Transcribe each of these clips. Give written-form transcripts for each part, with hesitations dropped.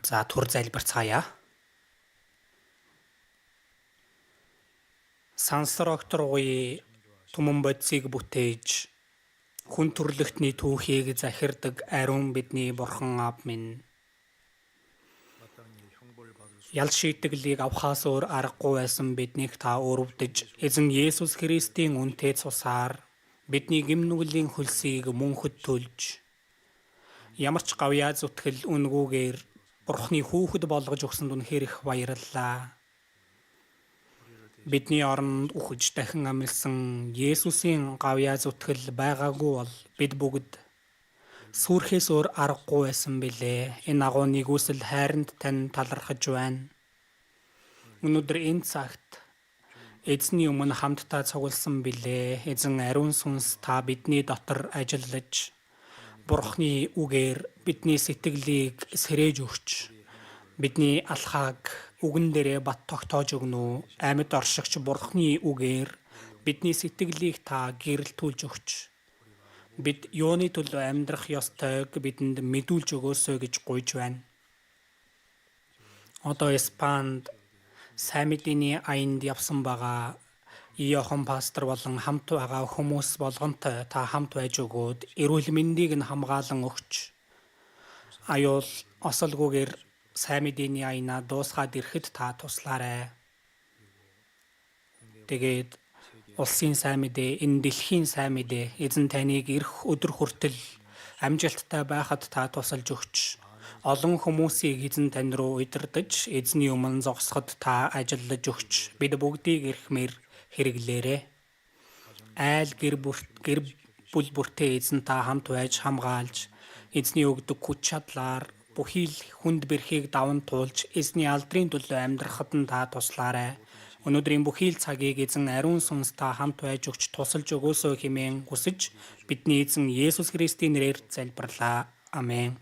За түр залбирцгаая. Сансар огторгуй түмэн бодисыг бүтээж хүн төрлөختний түүхийг захирдаг ариун бидний бурхан аав минь. Ял шийтгэлийг авахаас өөр аргагүй байсан биднийг та өрөвдөж эзэн Есүс Христийн үнэтэй цусаар бидний гэм нүглийн хөлсийг мөнхөд төлж ямар ч гавьяа зүтгэл үнгүүгээр Бурхны хүүхэд болгож өгсөнд үнэхээр их баярлалаа. Бидний оронд үхэж дахин амилсан Есүсийн гавьяа зүтгэл байгаагүй бол бид бүгд сүрхээс өөр аргагүй байсан билээ. Энэ агуу нэгүсэл хайранд тань талархаж байна. Өнөөдөр энэ цагт эзний өмнө хамтдаа цугласан билээ. Эзэн ариун сүнс та бидний дотор ажиллаж Бурхны үгээр бидний сэтгэлийг сэрээж өгч бидний алхааг үгэн дээрээ бат тогтоож өгнө үү? Амьд оршигч Бурхны үгээр бидний сэтгэлийг та гэрэлтүүлж өгч бид юуны төлөө амьдрах ёстойг бидэнд мэдүүлж өгөөсэй гэж гуйж байна. Одоо Испанд сайн мэдээний аянд явсан байгаа Иохан пастор болон хамт байгаа хүмүүс болгонтой та хамт байж өгөөд эрүүл мэндийг нь хамгаалан өгч аюул осолгүйгээр сайн мэдээний аянаа дуусгаад ирэхэд та туслаарай. Тэгээд улсын сайн мэдээ, энэ дэлхийн сайн мэдээ эзэн таныг ирэх өдөр хүртэл амжилттай байхад та тусалж өгч олон хүмүүсийг эзэн тань руу удирдах эзний өмнө зогсоход та ажиллаж өгч бид бүгдийг эрхмээр хэрэглээрэй. Айл гэр бүл бүртээ эзэн та хамт байж хамгаалж эзний өгдөг хүч чадлаар бүхий л хүнд бэрхийг даван туулж эзний алдрын төлөө амьдрахад нь та туслаарай. Өнөөдрийн бүхий л цагийг эзэн ариун сүнс та хамт байж өгч тусалж өгөөсөө хэмээн хүсэж бидний эзэн Есүс Христийн нэрээр залбирлаа. Амен.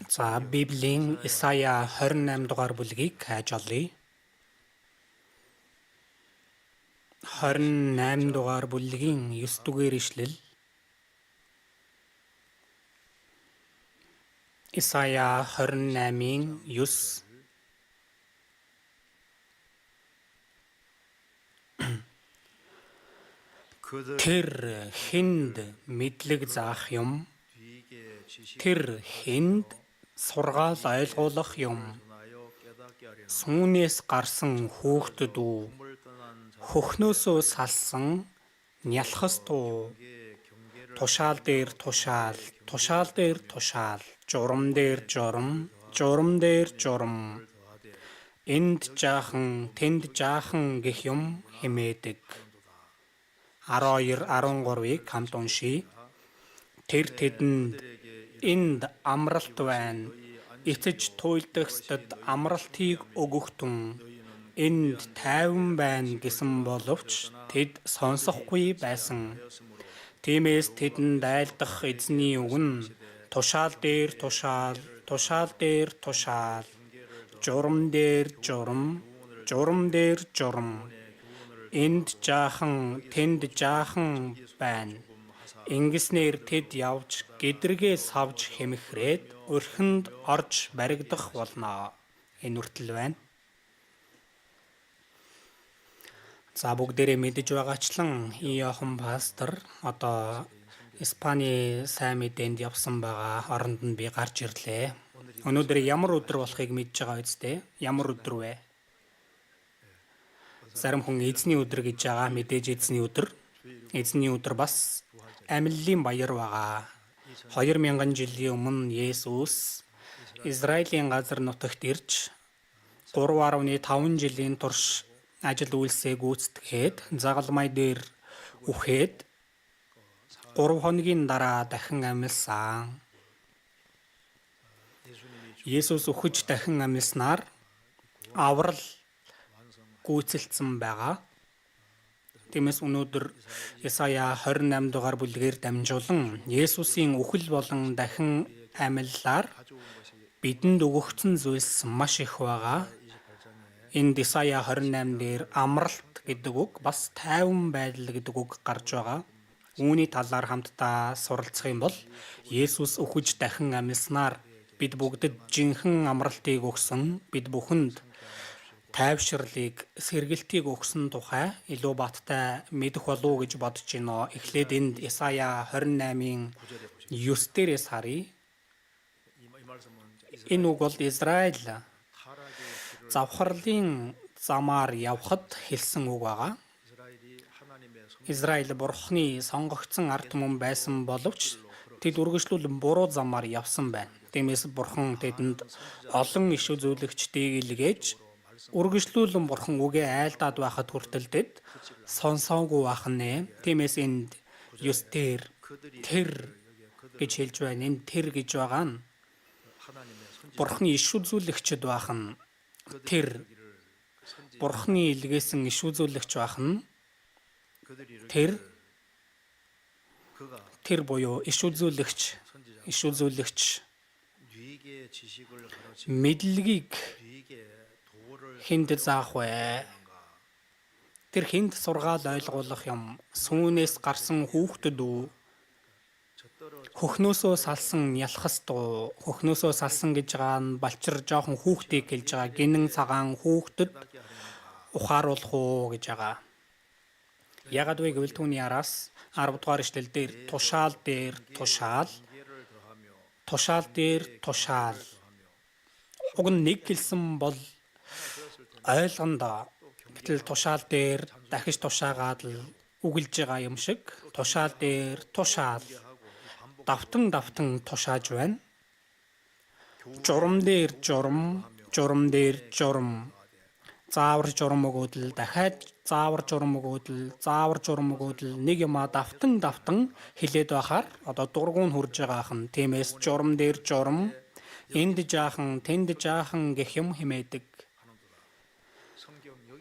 За Библийн Исая 28 дугаар бүлгийг хайж олъё. 28 дугаар бүлгийн 9 дугаар ишлэл. Исая 28-ийн 9. Тэр хүнд мэдлэг заах юм, тэр хүнд сургаал ойлгуулах юм. Сүүнээс гарсан хүүхдэд үү, хөхнөөсөө салсан нялхас дуу. Тушаал дээр тушаал, тушаал дээр тушаал, журам дээр журам, журам дээр журам. Энд жаахан, тэнд жаахан гэх юм хэмээдэг. 12-13-ыг хамт уншийе. Тэр тэдэнд энд амралт байна. Эцэж туйлдагсдад амралтыг өгөختөн. Энд тайван байна гэсэн боловч тэд сонсохгүй байсан. Тиймээс тэдэнд айлдах эзний үг нь тушаал дээр тушаал, тушаал дээр тушаал, журам дээр журам, журам дээр журам. Энд жаахан, тэнд жаахан байна. Ингэснээр тэд явж, гэдргээ савж хэмэхрээд өрхөнд орж баригдах болно. Энэ үртэл байна. За бүгдээрээ мэдэж байгаачлан Иохан пастор одоо Испани сайн мэдээнд явсан байгаа. Оронд нь би гарч ирлээ. Өнөөдөр ямар өдөр болохыг мэдж байгаа үстэй? Ямар өдөр вэ? Зарим хүн эзний өдөр гэж байгаа. Мэдээж эзний өдөр. Эзний өдөр бас амиллын баяр байгаа. 2000 жилийн өмнө Есүс Израилийн газар нутагт ирж 3.5 жилийн турш ажил үйлсээ гүйцэтгээд загалмай дээр үхээд 3 хоногийн дараа дахин амьсан. Есүс үхэж дахин амьснаар аврал гүйцэлдсэн байгаа. Тиймээс өнөөдөр Исая 28 дугаар бүлгээр дамжуулан Есүсийн үхэл болон дахин амьлалаар бидэнд өгөгдсөн зүйлс маш их байгаа. Энд Исая 28 дээр амралт гэдэг үг бас тайван байдал гэдэг үг гарч байгаа. Үүний талаар хамтдаа суралцах юм бол Есүс үхэж дахин амьснаар бид бүгдэд жинхэнэ амралтыг өгсөн, бид бүхэнд тайвширлыг, сэргэлтийг өгсөн тухай илүү баттай мэдэх болов уу гэж бодож байна. Эхлээд энд Исая 28-ийн 9 дээрээс харъя. Энэ үг бол Израиль завхарлын замаар явхад хэлсэн үг байгаа. Израиль Бурхны сонгогдсон ард түмэн байсан боловч тэд үргэлжлүүлэн буруу замаар явсан байна. Тиймээс Бурхан тэдэнд олон иш үзүүлэгчдийг илгээж үргэлжлүүлэн Бурхан үгээ айлдаад байхад хүртэл тэд сонсоогүй байх нэ. Тиймээс энд ёстэр тэр гэж хэлж байна. Энд тэр гэж байгаа нь Бурханы иш үзүүлэгчд байх нь тэр Бурханы илгээсэн иш үзүүлэгч байх нь тэр буюу иш үзүүлэгч мэдлэгийг хүнд заах вэ? Тэр хүнд сургаал ойлгуулах юм. Сүүнээс гарсан хүүхдэд үү? Хөхнөөсөө салсан нялхас дуу. Хөхнөөсөө салсан гэж байгаа нь балчир жоохон хүүхдийг хэлж байгаа. Гинэн цагаан хүүхдэд ухааруулах уу гэж байгаа. Ягаад вэ гэвэл түүний араас 10 дугаар ишлэл дээр тушаал дээр тушаал, тушаал дээр тушаал. Уг нь нэг хэлсэн бол ойлгондоо. Гэтэл тушаал дээр дахиж тушаагаад л үгэлж байгаа юм шиг тушаал дээр тушаал давтан тушааж байна. Журам дээр журам, журам дээр журам. Заавар журам өгөөдөл дахиад заавар журам өгөөдөл нэг юма давтан хилээд байхаар одоо дургуун хурж байгаа хэн. Тиймээс журам дээр журам, энд жаахан, тэнд жаахан гэх юм хэмээдэг.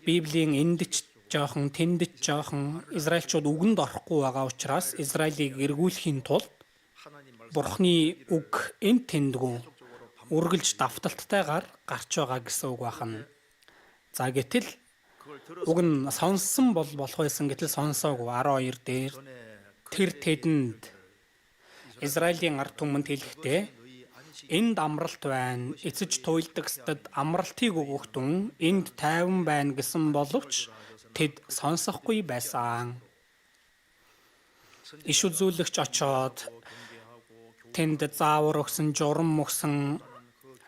Библийн энд ч жаахан, тэнд ч жаахан Израильчууд үгэнд орохгүй байгаа учраас Израилийг эргүүлэхийн тулд Бурхны үг энд тэндгүү үргэлж давталттайгаар гарч байгаа гэсэн үг байна. За гэтэл уг нь сонссон бол болох байсан гэтэл сонсоогүй 12 дээр тэр тэдэнд Израилийн ард түмэнд хэлэхдээ энд амралт байна. Эцэж туйлдагсдад амралтыг өгөх тун энд тайван байна гэсэн боловч тэд сонсохгүй байсан. Иш үзүүлэгч очоод тэнд заавар өгсөн, журам өгсөн,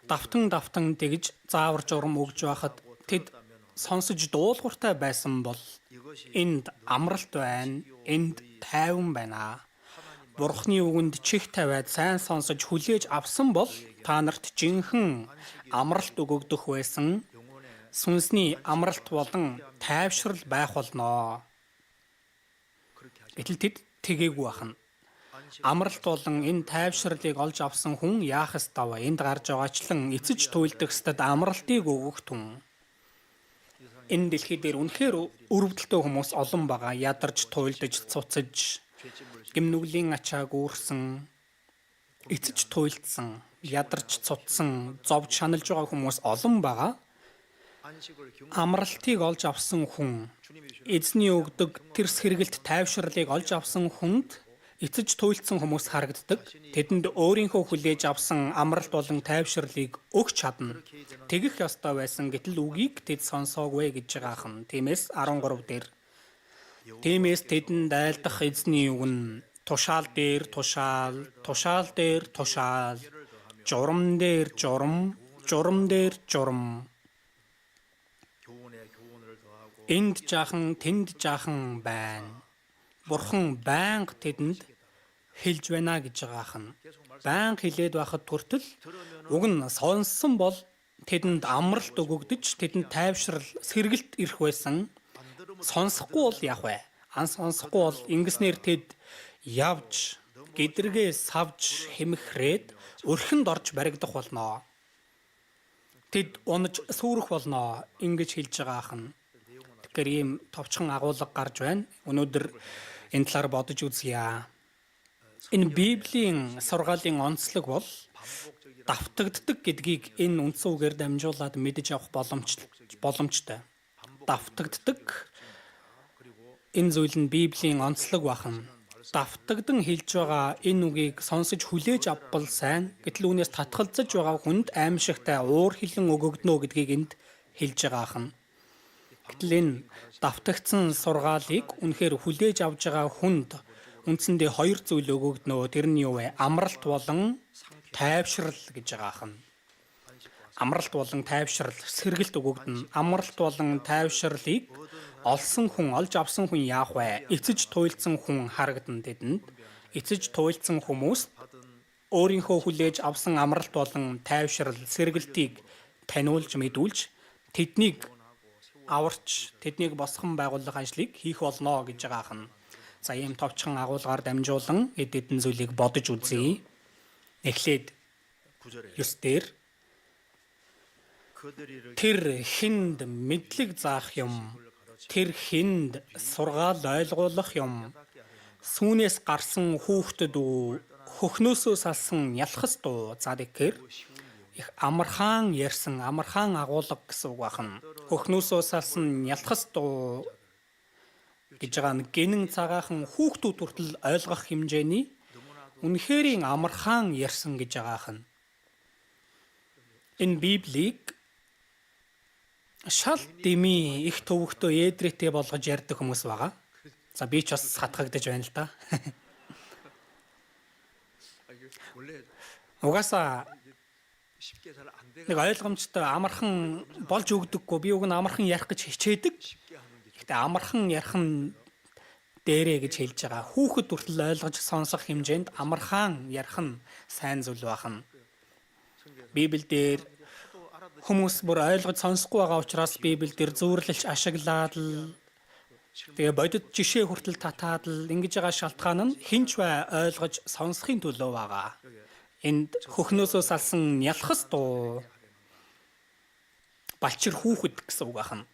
давтан тэгж заавар журам өгж байхад тэд сонсож дуулууртай байсан бол энд амралт байна, энд тайван байна. Бурхны үгэнд чих тавиад сайн сонсож хүлээж авсан бол та нарт жинхэнэ амралт өгөгдөх байсан. Сүнсний амралт болон тайвшрал байх болно. Гэтэл тэд тэгээгүй байна. Амралт болон энэ тайвшралыг олж авсан хүн яах ёстой вэ? Энд гарч байгаачлан эцэж туйлдагсдад амралтыг өгөх тун. Энэ дэлхий дээр үнэхээр өрөвдөлтөө хүмүүс олон байгаа. Ядарч, туйлдаж, цуцаж, гимнүглийн ачааг үүрсэн, эцэж туйлдсан, ядарч, цуцсан, зовж шаналж байгаа хүмүүс олон байгаа. Амралтыг олж авсан хүн, эзний өгдөг тэр сэргэлт тайвшралыг олж авсан хүнд эцэж туйлдсан хүмүүс харагддаг. Тэдэнд өөрийнхөө хүлээж авсан амралт болон тайвшралыг өгч чадна. Тэгэх ёстой байсан гэтэл үгийг тэд сонсоогүй гэж байгаа юм. Тиймээс 13 дээр. Тиймээс тэдэнд айлдах эзний үг нь тушаал дээр тушаал, тушаал дээр тушаал, журам дээр журам, журам дээр журам. Энд жаахан, тэнд жаахан байна. Бурхан байнга тэдэнд хэлж байна гэж байгаа юм. Байнга хэлээд байхад хүртэл уг нь сонссон бол тэдэнд амралт өгөгдөж, тэдэнд тайвшрал, сэргэлт ирэх байсан. Сонсохгүй бол яах вэ? Сонсохгүй бол ингэснээр тэд явж, гэдргээ савж, хэмхрээд өрхөнд орж баригдах болно. Тэд унаж сүрэх болно. Ингэж хэлж байгаа юм. Тэгэхээр ийм товчхон агуулга гарч байна. Өнөөдөр энэ талаар бодож үзье. Энэ Библийн сургаалын онцлог бол давтагддаг гэдгийг энэ үндсэн үгээр дамжуулаад мэдэж авах боломжтой. Давтагддаг энэ зүйл нь Библийн онцлог байна. Давтагдан хэлж байгаа энэ үгийг сонсож хүлээж авбал сайн. Гэтэл үүнээс татгалзаж байгаа хүнд аимшигтай уур хилэн өгөгднө гэдгийг энд хэлж байгаа юм. Гэтэл энэ давтагдсан сургаалыг үнэхээр хүлээж авж байгаа хүнд үндсэндээ хоёр зүйл өгөгднө. Тэр нь юу вэ? Амралт болон тайвшрал гэж байгаа юм. Амралт болон тайвшрал, сэргэлт өгөгдөн. Амралт болон тайвшралыг олсон хүн, олж авсан хүн яах вэ? Эцэж туйлдсан хүн харагдана тэдэнд. Эцэж туйлдсан хүмүүс өөрийнхөө хүлээж авсан амралт болон тайвшрал, сэргэлтийг таниулж мэдүүлж тэднийг аварч, тэднийг босгон байгуулах ажлыг хийх болно гэж байгаа юм. За ийм товчхон агуулгаар дамжуулан эдэн зүйлийг бодож үзье. Эхлээд 9 дээр тэр хүнд мэдлэг заах юм, тэр хүнд сургаал ойлгуулах юм, сүүнээс гарсан хүүхдэд хөхнөөсөө салсан ялхас дуу. За тэгэхээр их амархан ярьсан, амархан агуулга гэсэн үг байна. Хөхнөөсөө салсан ялхас дуу гэж байгаа нь гинэн цагаахан хүүхдүүд хүртэл ойлгох хэмжээний үнэхэрийн амархан ярьсан гэж байгаа юм. Энэ Библийг шал дими их төвөгтөө эдрэтэ болгож ярьдаг хүмүүс байгаа. За би ч бас хатгагдаж байна л да. Угаасаа нэг ойлгомжтой амархан болж өгдөггүй. Би уг нь амархан ярих гэж хичээдэг. Гэхдээ амархан ярих нь дээрээ гэж хэлж байгаа. Хүүхэд хүртэл ойлгож сонсох хэмжээнд амархан ярих нь сайн зүйл байна. Библиэлд хүмүүс бүр ойлгож сонсохгүй байгаа учраас Библиэлд зүйрлэлж ашиглаад л тэгээ бодит жишээ хүртэл татаад л ингэж байгаа шалтгаан нь хинч бай ойлгож сонсохын төлөө байгаа. Энд хөхнөөсөө салсан ялхас дуу балчир хүүхэд гэсэн үг байна.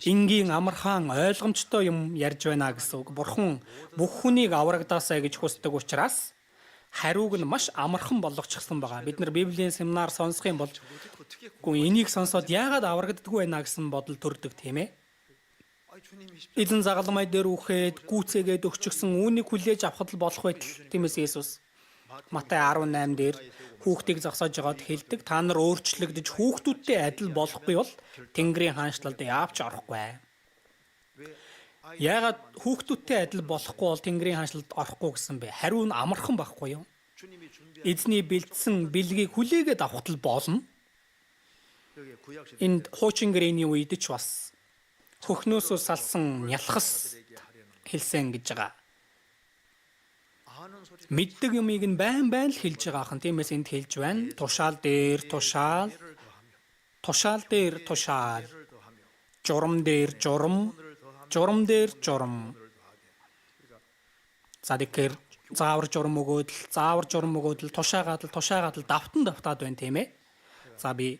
Энгийн амархан ойлгомжтой юм ярьж байна гэсэн үг. Бурхан бүх хүнийг аврагдаасаа гэж хүсдэг учраас хариуг нь маш амархан болгочихсон байгаа. Бид нар Библийн семинар сонсох юм бол энийг сонсоод яагаад аврагддаггүй байна гэсэн бодол төрдөг тийм ээ. Эзэн загалмай дээр үхээд гүйцээгээд өгчихсөн үүнийг хүлээж авахд л болох байтал тиймээс Есүс Матай 18 дээр хүүхдийг зогсоож байгаад хэлдэг. Та нар өөрчлөгдөж хүүхдүүдтэй адил болохгүй бол Тэнгэрийн хаанчлалд яавч орохгүй. Яагаад хүүхдүүдтэй адил болохгүй бол Тэнгэрийн хаанчлалд орохгүй гэсэн бэ? Хариу нь амархан байхгүй юу? Эзний бэлдсэн бэлгийг хүлээгээд авахд л болно. Энд хуучин гэрээний үед ч бас хөхнөөсөө салсан нялхас хэлсэн гэж байгаа. Мэддэг юмыг нь байн л хэлж байгаа хан. Тиймээс энд хэлж байна. Тушаал дээр тушаал, тушаал дээр тушаал, журам дээр журам, журам дээр журам. За тэгэхээр заавар журам өгөөдөл, тушаагаад л давтаад байна тийм ээ. За би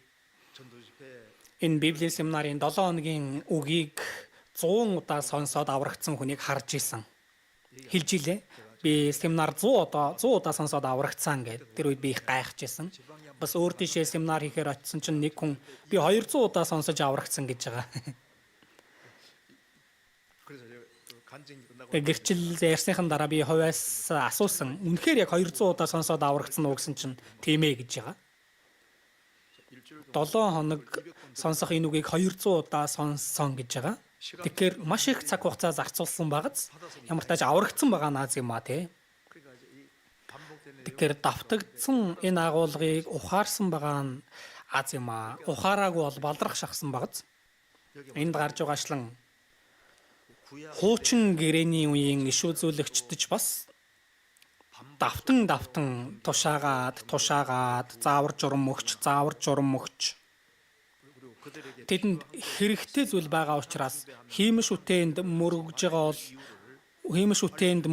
энэ Библийн семинарын 7 хоногийн үгийг 100 удаа сонсоод аврагдсан хүнийг харж исэн. Хэлж илээ. Би семинар 100 удаа сонсоод аврагдсан гэд. Тэр үед би их гайхаж исэн. Бас өөр тийшээ семинар хийхээр очисон чинь нэг хүн би 200 удаа сонсож аврагдсан гэж байгаа. Гэрчил ярьсныхан дараа би хувьас асуусан. Үнэхээр яг 200 удаа сонсоод аврагдсан уу гэсэн чинь тийм ээ гэж байгаа. 7 хоног сонсох энэ үгийг 200 удаа сонссон гэж байгаа. Тэгэхээр маш их цаг хугацаа зарцуулсан багц. Ямар тааж аврагдсан байгаа наац юм а тий. Тэгэхээр давтагдсан энэ агуулгыг ухаарсан байгаа нь аз юм а. Ухаараагүй бол балдрах шахсан багц. Энд гарч байгаачлан хуучин гэрээний үеийн иш үзүүлэгчдэж бас давтан тушаагаад заавар журам өгч тэдэнд хэрэгтэй зүйл байгаа учраас хиймэл шүтээнд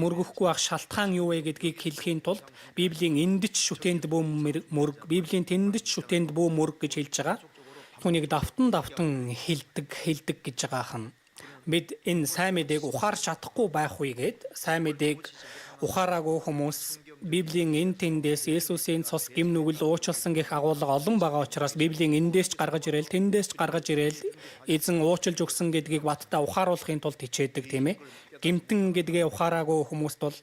мөргөхгүй байх шалтгаан юу вэ гэдгийг хэлэхийн тулд Библийн эндэж шүтээнд бүү мөрг, Библийн тэндэж шүтээнд бүү мөрг гэж хэлж байгаа. Түүнийг давтан хэлдэг гэж байгаа хан. Бид энэ сайн мэдээг ухаарч чадахгүй байх үегээд сайн мэдээг ухаараагүй хүмүүс Библийн энэ тэндээс Есүсийн цус гим нүгэл уучлсан гэх агуулга олон байгаа учраас Библийн эндээс ч гаргаж ирээл тэндээс ч гаргаж ирээл эзэн уучлж өгсөн гэдгийг баттаа ухааруулахын тулд хичээдэг тийм ээ. Гимтэн гэдгээ ухаараагүй хүмүүст бол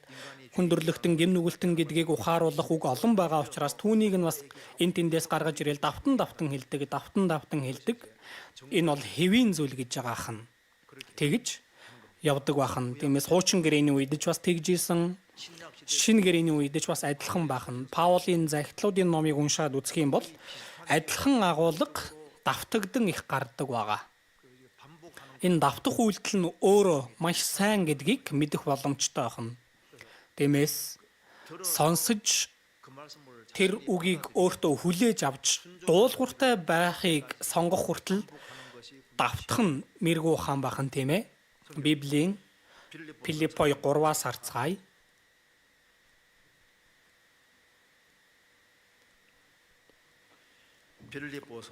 хүндрэлтэн гим нүгэлтэн гэдгийг ухааруулах үг олон байгаа учраас түүнийг нь бас энэ тэндээс гаргаж ирээл давтан хэлдэг. Энэ бол хэвийн зүйл гэж байгаа хан. Тэгж явдаг бахан. Тиймээс хуучин гэрээний үед ч бас тэгж исэн. Шинэ гэрээний үед ч бас адилхан бахан. Паулийн Захидлуудын номыг уншаад үзэх юм бол адилхан агуулга давтагдан их гардаг байгаа. Энэ давтах үйлдэл нь өөрөө маш сайн гэдгийг мэдэх боломжтой байна. Тиймээс сонсож тэр үгийг өөртөө хүлээж авч дуулууртай байхыг сонгох хүртэл давтах нь мэргүү хаан бахан тийм ээ. Библийн Филиппой 3-аас харцгаая.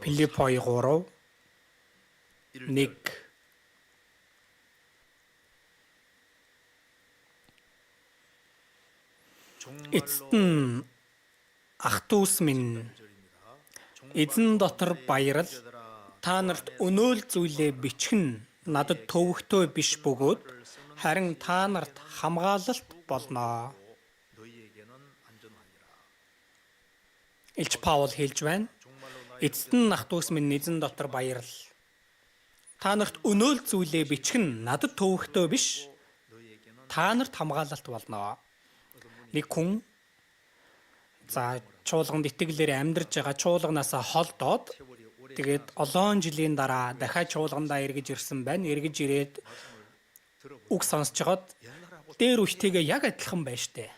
Филиппой 3:1 Эцэст нь ах дүүс минь эзэн дотор баярал та нарт өнөөл зүйлээ бичгэн надад төвөгтэй биш бөгөөд харин та нарт хамгаалалт болно. Илч Паул хэлж байна. Эцэст нь ах дүүс минь эзэн дотор баярал. Та нарт өнөөл зүйлээ бичгэн надад төвөгтэй биш. Та нарт хамгаалалт болно. Нэг хүн чуулганд итгэлээр амьдарч байгаа чуулганаасаа холдоод тэгээд олон жилийн дараа дахиад чуулгандаа эргэж ирсэн байна. Эргэж ирээд үг сонсож хагаад дээр үхтэйгээ яг адилхан байна штэ.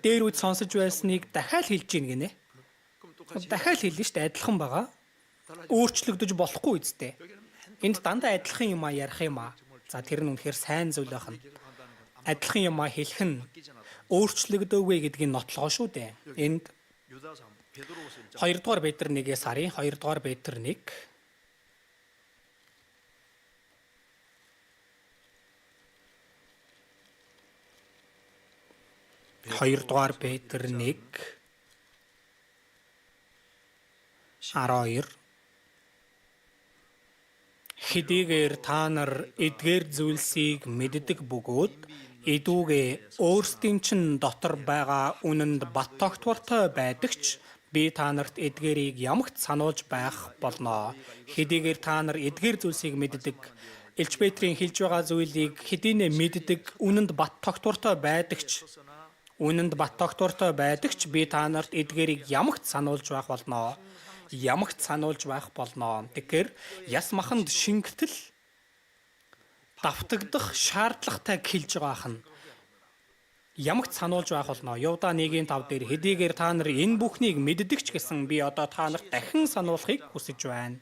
Дээр үт сонсож байсныг дахиад хэлж гин гинэ. Дахиад хэлнэ штэ адилхан байгаа. Өөрчлөгдөж болохгүй үсттэй. Энд дандаа адилхан юм а ярих юм а. За тэр нь үнэхээр сайн зүйл байна. Адилхан юм а хэлэх нь өөрчлөгдөөгүй гэдгийг нотлогоо шүү дээ. Энд 2 дугаар Петр 1-ээс харъя. 2 дугаар Петр 1. 2-р Петр 1:12 Хэдийгээр та нар эдгээр зүйлсийг мэддэг бөгөөд эдүүгээ өөрсдийн чинь дотор байгаа үнэнд бат тогтвортой байдаг ч би та нарт эдгээрийг ямагт сануулж байх болно. Хэдийгээр та нар эдгээр зүйлсийг мэддэг, Илч Петрийн хэлж байгаа зүйлийг хэдийнэ мэддэг, үнэнд бат тогтвортой байдаг ч би та нарт эдгээрийг ямагт сануулж байх болно. Тэгэхээр яс маханд шингэтэл давтагдах шаардлагатай хэлж байгаа нь ямагт сануулж байх болно. Юуда 1:5 дээр хэдийгээр та нар энэ бүхнийг мэддэг ч гэсэн би одоо та нарт дахин сануулахыг хүсэж байна.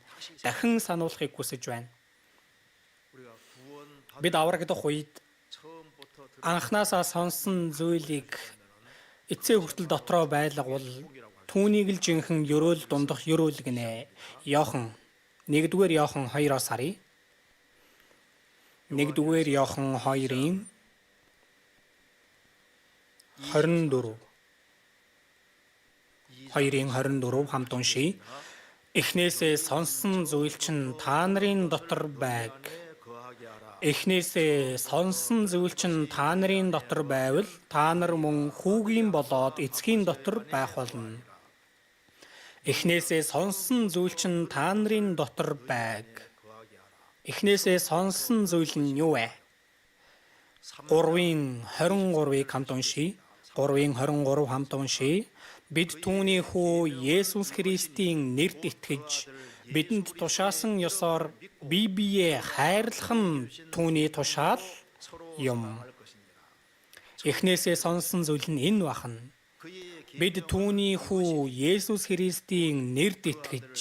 Бид аврагдах үед анхнаасаа сонсон зүйлийг эцсээ хүртэл дотроо байлгавал түүнийг л жинхэнэ ёроол дундах ёроол гинэ. Иохан 1-р Иохан 2-оос харъя. 1-р Иохан 2-ын 24 хамт уншия. Эхнээсээ сонсон зүйл чинь та нарын дотор байв. Та нар мөн хүүгийн болоод эцгийн дотор байх болно. Эхнээсээ сонсон зүйл чинь та нарын дотор байг. Эхнээсээ сонсон зүйл нь юу вэ? 3:23-ыг хамт уншия. 3:23 хамт уншия. Бид түүний хүү Есүс Христийн нэрт итгэж бидэнд тушаасан ёсоор бие биеэ хайрлах нь түүний тушаал юм. Эхнээсээ сонсон зүйл нь энэ бахна. Бид түүний хүү Есүс Христийн нэрт итгэж.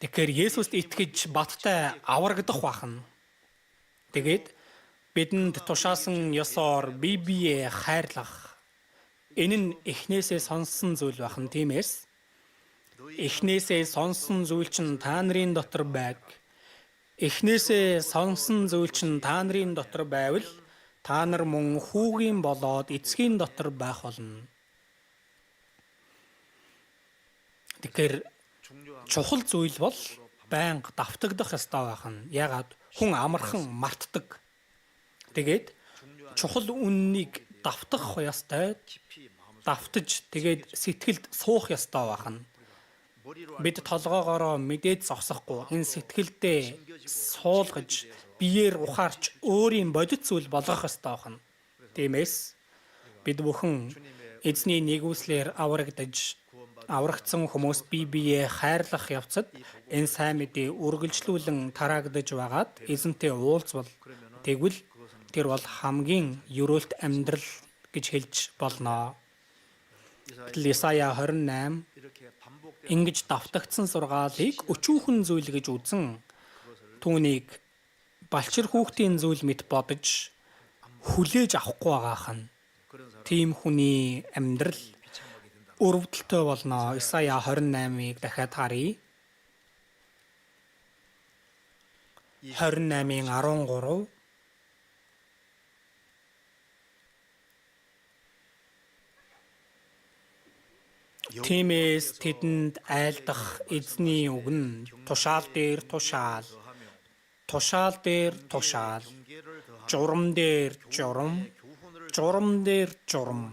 Тэгэхээр Есүст итгэж баттай аврагдах бахна. Тэгээд бидэнд тушаасан ёсоор бие биеэ хайрлах. Энэ нь эхнээсээ сонсон зүйл бахна, тиймээс эхнээсээ сонсон зүйл чинь та нарын дотор байг. Эхнээсээ сонсон зүйл чинь та нарын дотор байвал та нар мөн хүүгийн болоод эцгийн дотор байх болно. Тэгэхээр чухал зүйл бол байнга давтагдах ёстой байх нь. Яагаад хүн амархан мартдаг. Тэгээд чухал үннийг давтах ёстой. Давтаж тэгээд сэтгэлд суух ёстой байх нь. Бид толгоогоороо мэдээд зогсохгүй энэ сэтгэлдээ суулгаж биеэр ухаарч өөрийн бодит зүйл болгох ёстой байна. Тиймээс бид бүхэн эзний нэгүслэр аврагдсан хүмүүс бие биеэ хайрлах явцад энэ сайн мэдээ үргэлжлүүлэн тараагдаж байгаад эзэнтэй уулзвал тэгвэл тэр бол хамгийн ёроолт амьдрал гэж хэлж болно. Исая 28 ингэж давтагдсан сургаалыг өчүүхэн зүйл гэж үзэн түүнийг балчир хүүхдийн зүйл мэт бодож хүлээж авахгүй байгаах нь тийм хүний амьдрал өрөвдөлтөй болно. Исая 28-ыг дахиад харъя. 28:13 Тиймээс тэдэнд айлдах эзний үг нь тушаал дээр тушаал, журам дээр журам, журам дээр журам.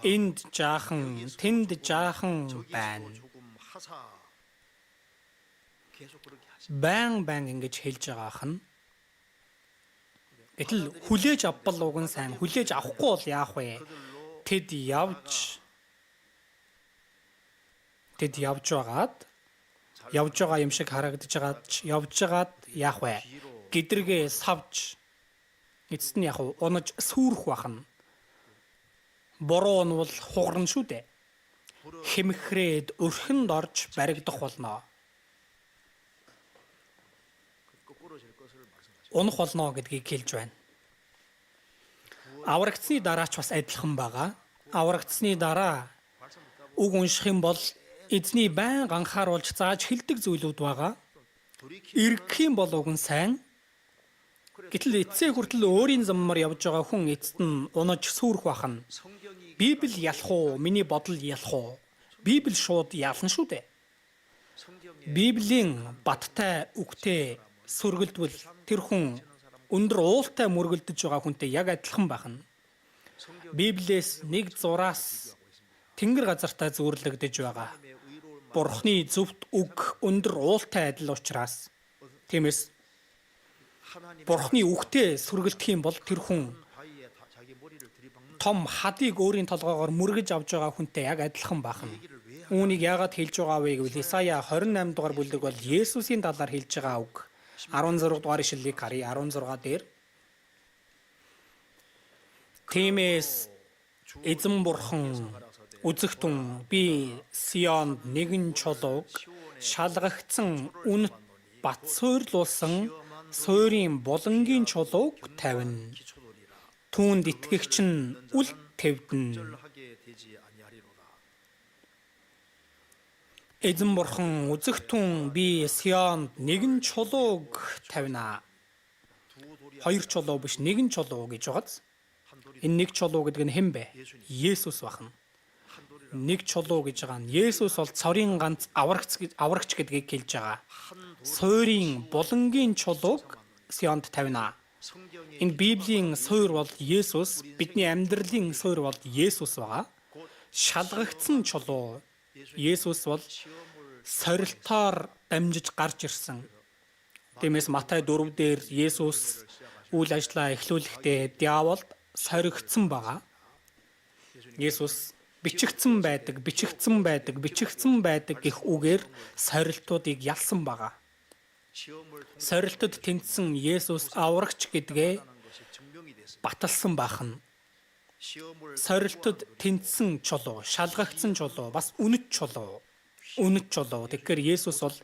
Энд жаахан, тэнд жаахан байна. Байн ингэж хэлж байгаах нь. Гэтэл хүлээж авбал уг нь сайн, хүлээж авахгүй бол яах вэ? Тэд явж байгаа юм шиг харагдаж байгаад яах вэ? Гэдргээ савж эцэст нь унаж сүрэх бахна. Буруу нь бол хугарна шүү дээ. Хэмхрээд өрхөнд орж баригдах болно. Унах болно гэдгийг хэлж байна. Аврагдсны дараа ч бас адилхан байгаа. Аврагдсны дараа үг унших юм бол эзний байнга анхааруулж зааж хэлдэг зүйлүүд байгаа. Иргэх юм бол уг нь сайн. Гэтэл эцсээ хүртэл өөрийн замаар явж байгаа хүн эцэст нь унаж сүрэх бахан. Библи ялах уу? Миний бодол ялах уу? Библи шууд ялна шүү дээ. Библийн баттай үгтэй сүргэлдвэл тэр хүн өндөр уултай мөргөлдөж байгаа хүнтэй яг адилхан байна. Библиэс нэг зураас тэнгэр газартаа зөөрлөгдөж байгаа. Бурхны зөвхт үг өндөр уултай адил учраас тиймээс Бурхны үгтэй сүргэлдэх юм бол тэр хүн том хадыг өөрийн толгоогоор мөргөж авч байгаа хүнтэй яг адилхан байна. Үүнийг яагаад хэлж байгаа вэ гэвэл Исая 28 дугаар бүлэг бол Есүсийн талаар хэлж байгаа үг. 16 дугаар ишлэлийг харъя. 16 дээр тиймээс эзэн бурхан үзэгтэн би Сионд нэгэн чулууг шалгагдсан үнэт бат суйрлуулсан суурийн булангийн чулууг тавина. Түүнд итгэгч нь үл тэвдэнэ. Эзэн бурхан үзэгтэн би Сионд нэгэн чулууг тавина. Хоёр чулуу биш, нэгэн чулуу гэж байгааз. Энэ нэг чулуу гэдэг нь хэн бэ? Есүс байна. Нэг чулуу гэж байгаа нь Есүс бол цорын ганц аврагч гэдгийг хэлж байгаа. Суурийн булангийн чулууг Сионд тавина. Энэ Библийн суурь бол Есүс, бидний амьдралын суурь бол Есүс байгаа. Шалгагдсан чулуу Есүс бол сорилтоор дамжиж гарч ирсэн. Тиймээс Матай 4 дээр Есүс үйл ажиллаа эхлүүлэхдээ диаволд соригдсон байгаа. Есүс бичигдсэн байдаг гэх үгээр сорилтуудыг ялсан байгаа. Сорилтод тэнцсэн Есүс аврагч гэдгээ баталсан бахан. Сорилтод тэнцсэн чулуу, шалгагдсан чулуу, бас үнэт чулуу. Тэгэхээр Есүс бол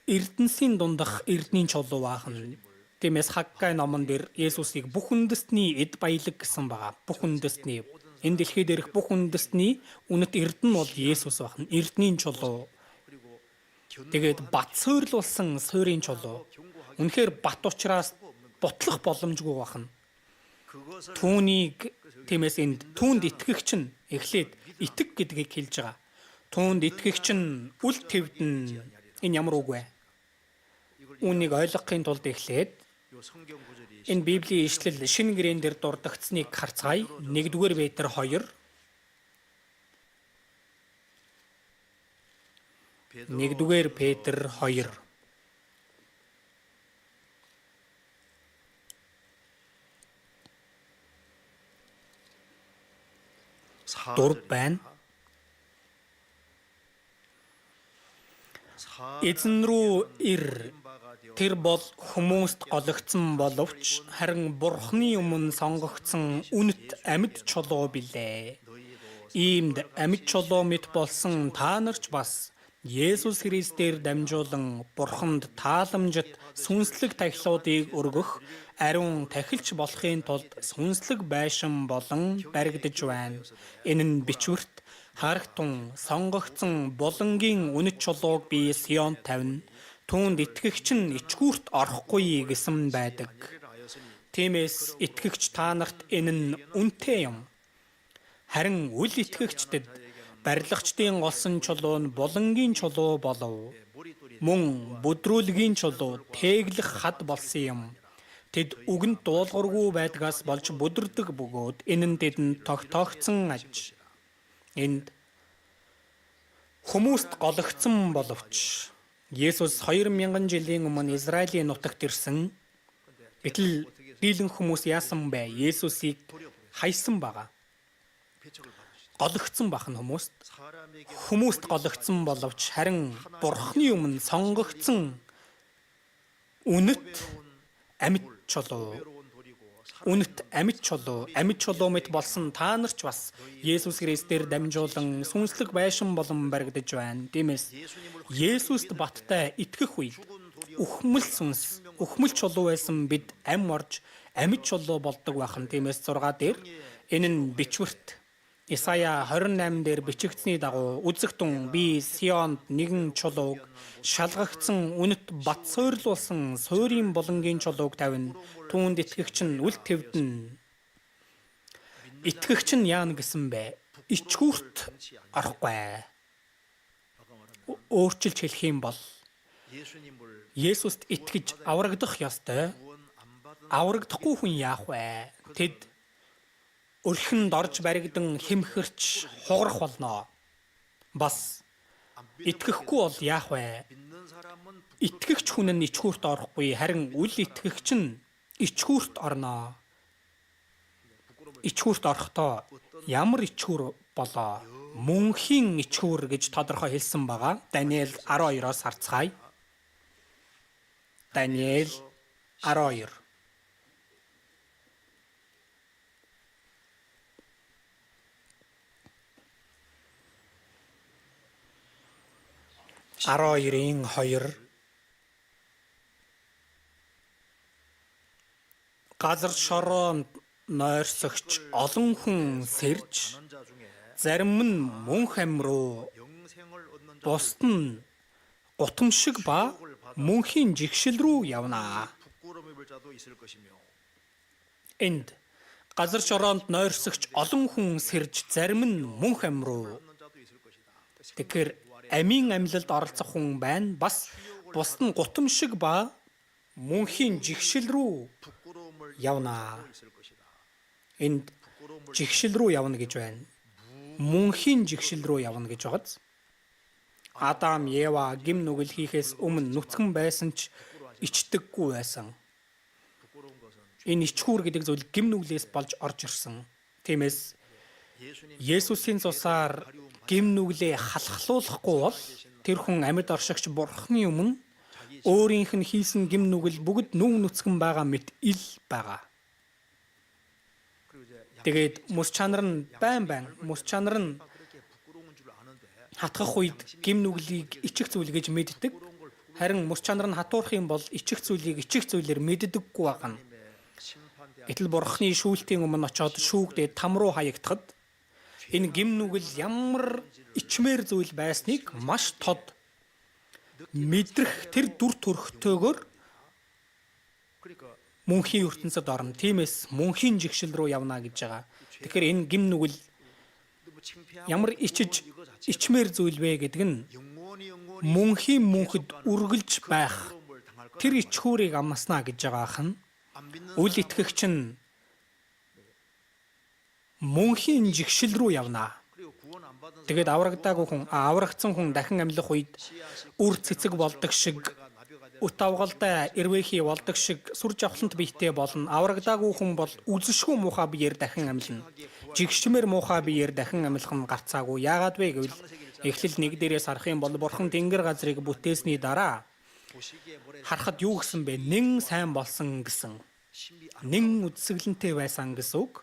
эрдэнсийн дундах эрдний чулуу бахан. Тиймээс Хаггай номон дээр Есүсийг бүх үндэстний эд баялаг гэсэн байгаа. Бүх үндэстний энэ дэлхий дээрх бүх үндэстний үнэт эрдэнэ бол Есүс бахан. Эрдний чулуу. Тэгээд бат суйрлуулсан суурийн чулуу. Үнэхээр бат учраас бутлах боломжгүй бахан. Түүнийг тиймээс энд түүнд итгэгч нь эхлээд итг гэдгийг хэлж байгаа. Түүнд итгэгч нь үл тэвдэн. Энэ ямар үг вэ? Үүнийг ойлгохын тулд эхлээд энэ Библийн ишлэл шинэ гэрэн дээр дурдгдсныг харцгаая. 1-р Петр 2 1-р Петр 2 дур байна. Эзэн рүү ир. Тэр бол хүмүүст гологдсон боловч харин Бурхны өмнө сонгогдсон үнэт амьд чулуу билээ. Иймд амьд чулуу мэт болсон та нарч бас Есүс Христээр дамжуулан Бурханд тааламжит сүнслэг тахилуудыг өргөх ариун тахилч болохын тулд сүнслэг байшин болон баригдаж байна. Энэ нь бичвэрт харагтун сонгогдсон булангийн үнэт чулууг би Сионд тавина. Түүнд итгэгч нь ичгүүрт орохгүй гэсэн байдаг. Тиймээс итгэгч та нарт энэ нь үнэтэй юм. Харин үл итгэгчдэд барилгачдын голсон чулуу нь булангийн чулуу болов. Мөн бүдрүүлгийн чулуу тэглэх хад болсон юм. Тэд үгэнд дуулуургүй байдгаас болж бүдэрдэг бөгөөд энэ нь тэдэнд тогтоогдсон аж. Энд хүмүүст гологдсон боловч Есүс 2000 жилийн өмнө Израилийн нутагт ирсэн. Гэтэл дийлэн хүмүүс яасан бэ? Есүсийг хайсан байгаа. Гологдсон бахан хүмүүст. Хүмүүст гологдсон боловч харин Бурхны өмнө сонгогдсон үнэт амьд чулуу. Үнэт амьд чулуу мэт болсон та нарч бас Есүс Христээр дамжуулан сүнслэг байшин болон баригдаж байна. Тиймээс Есүст баттай итгэх үед үхмэл чулуу байсан бид амьд чулуу болдог бахан. Тиймээс 6 дээр энэ нь бичвэрт Исая 28 дээр бичигдсэний дагуу үзэгтэн би Сионд нэгэн чулууг шалгагдсан үнэт бат суйрлуулсан суурийн болонгийн чулууг тавина. Түүнд итгэгч нь үл твдэн. Итгэгч нь яана гэсэн бэ? Ичгүүрт орохгүй. Өөрчилж хэлэх юм бол Есүст итгэж аврагдах ёстой. Аврагдахгүй хүн яах вэ? Тэд өрхөнд орж баригдан хэмхэрч хугарах болно. Бас итгэхгүй бол яах вэ? Итгэгч хүн нь ичгүүрт орохгүй, харин үл итгэгч нь ичгүүрт орно. Ичгүүрт орохдоо ямар ичгүүр болоо? Мөнхийн ичгүүр гэж тодорхой хэлсэн байгаа. Даниэл 12-оос харцгаая. Даниэл 12. Ароирын 2 газар шороонд нойрсогч олон хүн сэрж зарим нь мөнх ам руу бусд нь гутамшиг ба мөнхийн жигшил рүү явна. Энд газар шороонд нойрсогч олон хүн сэрж зарим нь мөнх ам руу. Тэгэхээр амийн амьлалд оролцох хүн байна. Бас бусд нь гутамшиг ба мөнхийн жигшил рүү явна. Энд жигшил рүү явна гэж байна. Мөнхийн жигшил рүү явна гэж байгааз. Адам, Ева гим нүгэл хийхээс өмнө нүцгэн байсан ч ичдэггүй байсан. Энэ ичгүүр гэдэг зүйл гим нүглээс болж орж ирсэн. Тиймээс Есүсийн цусаар гим нүглээ халахлуулахгүй бол тэр хүн амьд оршигч Бурхны өмнө өөрийнх нь хийсэн гим нүгэл бүгд нүг нүцгэн байгаа мэт ил байгаа. Тэгээд мөс чанар нь байн мөс чанар нь хатгах үед гим нүглийг ичих зүйл гэж мэддэг. Харин мөс чанар нь хатуурах юм бол ичих зүйлийг ичих зүйлээр мэддэггүй байна. Гэтэл Бурхны шүүлтийн өмнө очоод шүүгдээ там руу хаягдахад энэ гим нүгэл ямар ичмээр зүйл байсныг маш тод мэдрэх тэр дүр төрхтөөгөр мөнхийн ертөнцид орно. Тиймээс мөнхийн жигшил рүү явна гэж байгаа. Тэгэхээр энэ гим нүгэл ямар ичмээр зүйл вэ гэдэг нь мөнхийн мөнхөд үргэлж байх тэр ичхүүрийг амнаснаа гэж байгаа хан. Үл итгэгч нь мөнхийн жигшил рүү явна. Тэгээд аврагдаагүй хүн, аврагдсан хүн дахин амьлах үед үр цэцэг болдог шиг, үт авгалтай эрвэхий болдог шиг сүр жавхлант биетэй болно. Аврагдаагүй хүн бол үзэсгүй муухай биеэр дахин амьлна. Жигшмээр муухай биеэр дахин амьлах нь гарцаагүй. Яагаад вэ гэвэл Эхлэл 1 дээрээс харах юм бол Бурхан тэнгэр газрыг бүтээсний дараа харахад юу гэсэн бэ? Нэн сайн болсон гэсэн. Нэн үдсгэлэнтэй байсан гэсэн үг.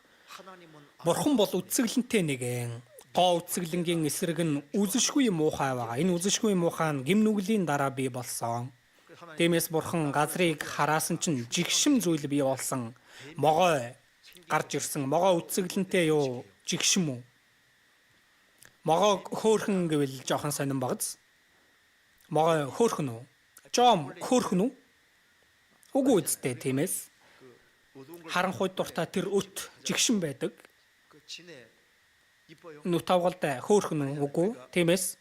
Бурхан бол үдсгэлэнтэй нэгэн. Гоо үдсгэлэнгийн эсрэг нь үзэсгүй муухай байгаа. Энэ үзэсгүй муухай нь гим нүглийн дараа бий болсон. Тиймээс Бурхан газрыг хараасан чинь жигшим зүйл бий болсон. Могой гарч ирсэн. Могой үдсгэлэнтэй юу? Жигшим үү? Могой хөөхөн гэвэл жоохон сонирн багц. Могой хөөхөн үү? Жом хөөхөн үү? Үгүй үстэй тиймээс. Харанхуй дуртай тэр өт жигшин байдаг. Нүт авгалтай хөөхөн үгүй. Тиймээс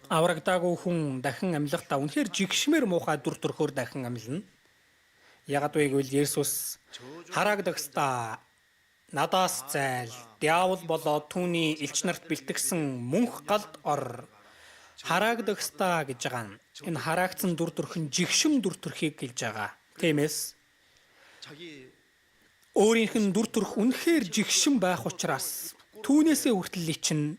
аврагдаагүй хүн дахин амьлахдаа үнэхээр жигшмээр муухай дүр төрхөөр дахин амьлна. Ягд вэ гэвэл Есүс хараагдагстаа надаас зайл диавол болоод түүний элч нарт бэлтгэсэн мөнх галд ор хараагдагстаа гэж байгаа нь энэ хараагдсан дүр төрх нь жигшим дүр төрхийг хэлж байгаа. Тиймээс өөрийнх нь дүр төрх үнэхээр жигшим байх учраас түүнээсээ хүртэл ичнэ.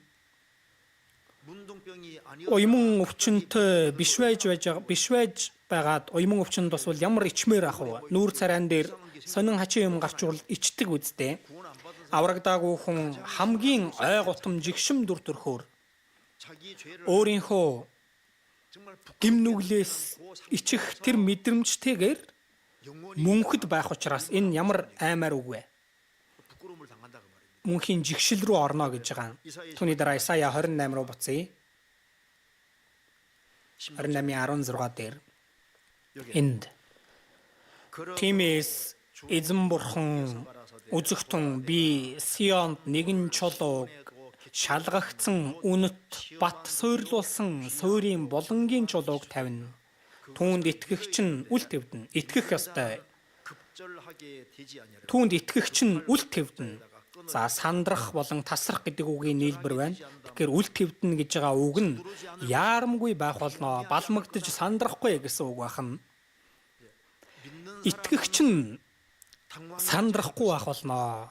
Уйман өвчнөд биш байж байгаад уйман өвчнөд бас бол ямар ичмээр ах вэ? Нүүр царайн дээр сонин хачин юм гарчвал ичдэг үсттэй. Аврагдаагүй хүн хамгийн ой гутам жигшим дүр төрхөөр өөрийнхөө гим нүглээс ичих тэр мэдрэмжтэйгээр мөнхөд байх учраас энэ ямар аймаар үг вэ? мөнхийн жигшил рүү орно гэж байгаа. Түүний дараа Исая 28 руу буцъя. 28:16 дээр энд тиймээс эзэн бурхан үзэгтэн би Сионд нэгэн чулууг шалгагдсан үнэт бат суйрлуулсан суурийн булангийн чулууг тавина. Түүнд итгэгч нь үл тэвдэнэ. Итгэх ёстой. Түүнд итгэгч нь үл тэвдэнэ. За сандрах болон тасрах гэдэг үгийн нийлбэр байна. Тэгэхээр үл тэвдэнэ гэж байгаа үг нь яарамгүй байх болно. Балмагдж сандрахгүй гэсэн үг байна. Итгэгч нь сандрахгүй байх болно.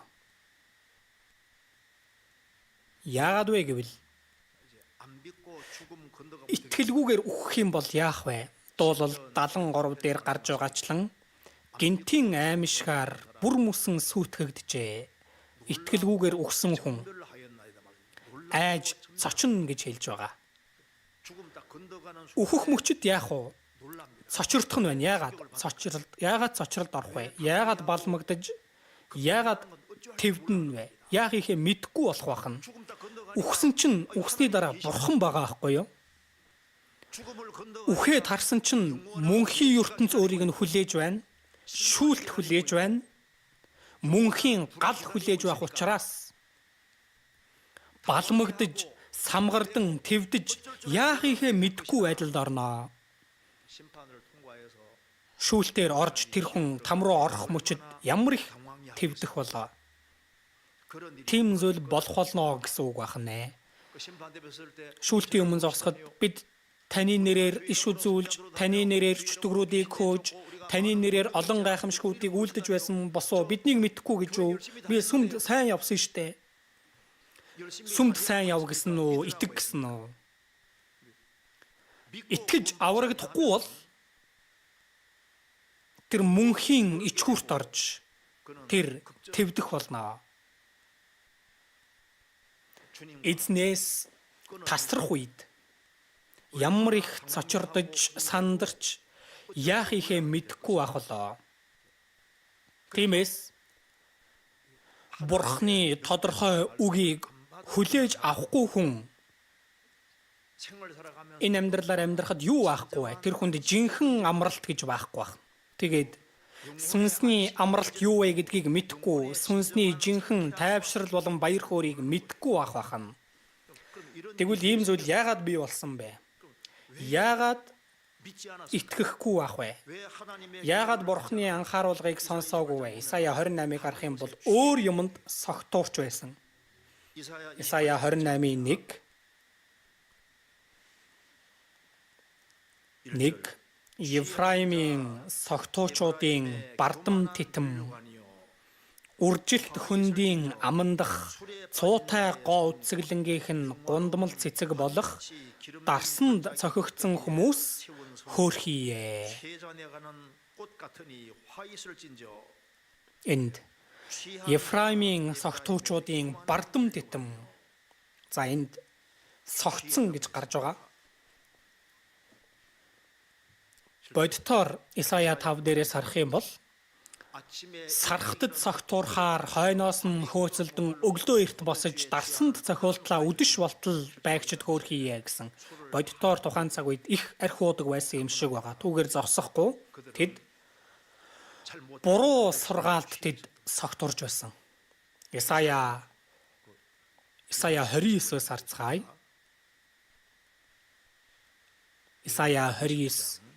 Яагаад вэ гэвэл итгэлгүйгээр үхэх юм бол яах вэ? Дуулал 73 дээр гарч байгаачлан гинтийн аймшгаар бүр мөсөн сүйтгэгдэжээ. Итгэлгүйгээр үхсэн хүн айж цочно гэж хэлж байгаа. Үхэх мөчөд яах вэ? Цочрдох нь байна. Яагаад цочролд орох вэ? Яагаад балмагдаж, яагаад тэвдэн вэ? Яах ихэ мэдгүй болох байна. Үхсэн чинь үхсний дараа бурхан байгаа байхгүй юу? Үхээд харсан чинь мөнхийн ертөнц өөрийг нь хүлээж байна. Шүүлт хүлээж байна. Мөнхийн гал хүлээж байх учраас балмагдж, самгардан, тэвдэж яах ихэ мэдгүй байдалд орноо. Шүүлтээр орж тэр хүн там руу орох мөчөд ямар их тэвдэх болоо. Тийм зүйл болох болно гэсэн үг байна. Шүүлтийн өмнө зогсоход бид таны нэрээр иш үзүүлж, таны нэрээр чөтгөрүүдийг хөөж, таны нэрээр олон гайхамшгуудыг үлдэж байсан босоо биднийг мэдхгүй гэж үү? Би сүмд сайн явсан штэ. Сүмд сайн яв гэсэн үү? Итэг гэсэн үү? Итгэж аврагдахгүй бол тэр мөнхийн ичгүүрт орж тэр тэвдэх болно. Эзнээс тасрах үед ямар их цочрдож, сандарч яах ихэ мэдхгүй байх болоо. Тиймээс Бурхны тодорхой үгийг хүлээж авахгүй хүн энэ амьдралаар амьдрахад юу байхгүй вэ? Тэр хүнд жинхэнэ амралт гэж байхгүй байна. Тэгээд сүнсний амралт юу вэ гэдгийг мэдхгүй, сүнсний жинхэнэ тайвшрал болон баяр хөөргийг мэдхгүй байх байна. Тэгвэл ийм зүйл яагаад бий болсон бэ? Яагаад итгэхгүй байх вэ? Яагаад Бурхны анхааруулгыг сонсоогүй вэ? Исая 28-ыг харах юм бол өөр юмд согтуурч байсан. Исая 28:1 Ефраимын согтуучуудын бардам титэм үржилт хөндийн амандах цуутай гоо үцэглэнгийнх нь гундмал цэцэг болох дарсанд цохигдсон хүмүүс хөөрхийе. Энд Ефраимын согтуучуудын бардам титэм. За энд согтсон гэж гарч байгаа. Бодтоор Исая 5 дээрээс харах юм бол сархтад согтуурхаар хойноос нь хөөцөлдөн өглөө эрт босож дарсанд цохиултлаа үдэш болтол байгчд хөөрхийе гэсэн. Бодтоор тухайн цаг үед их архиудаг байсан юм шиг байгаа. Түүгээр зогсохгүй тэд буруу сургаалт тэд согтуурж байсан. Исая 29-өөс харцгаая. Исая 29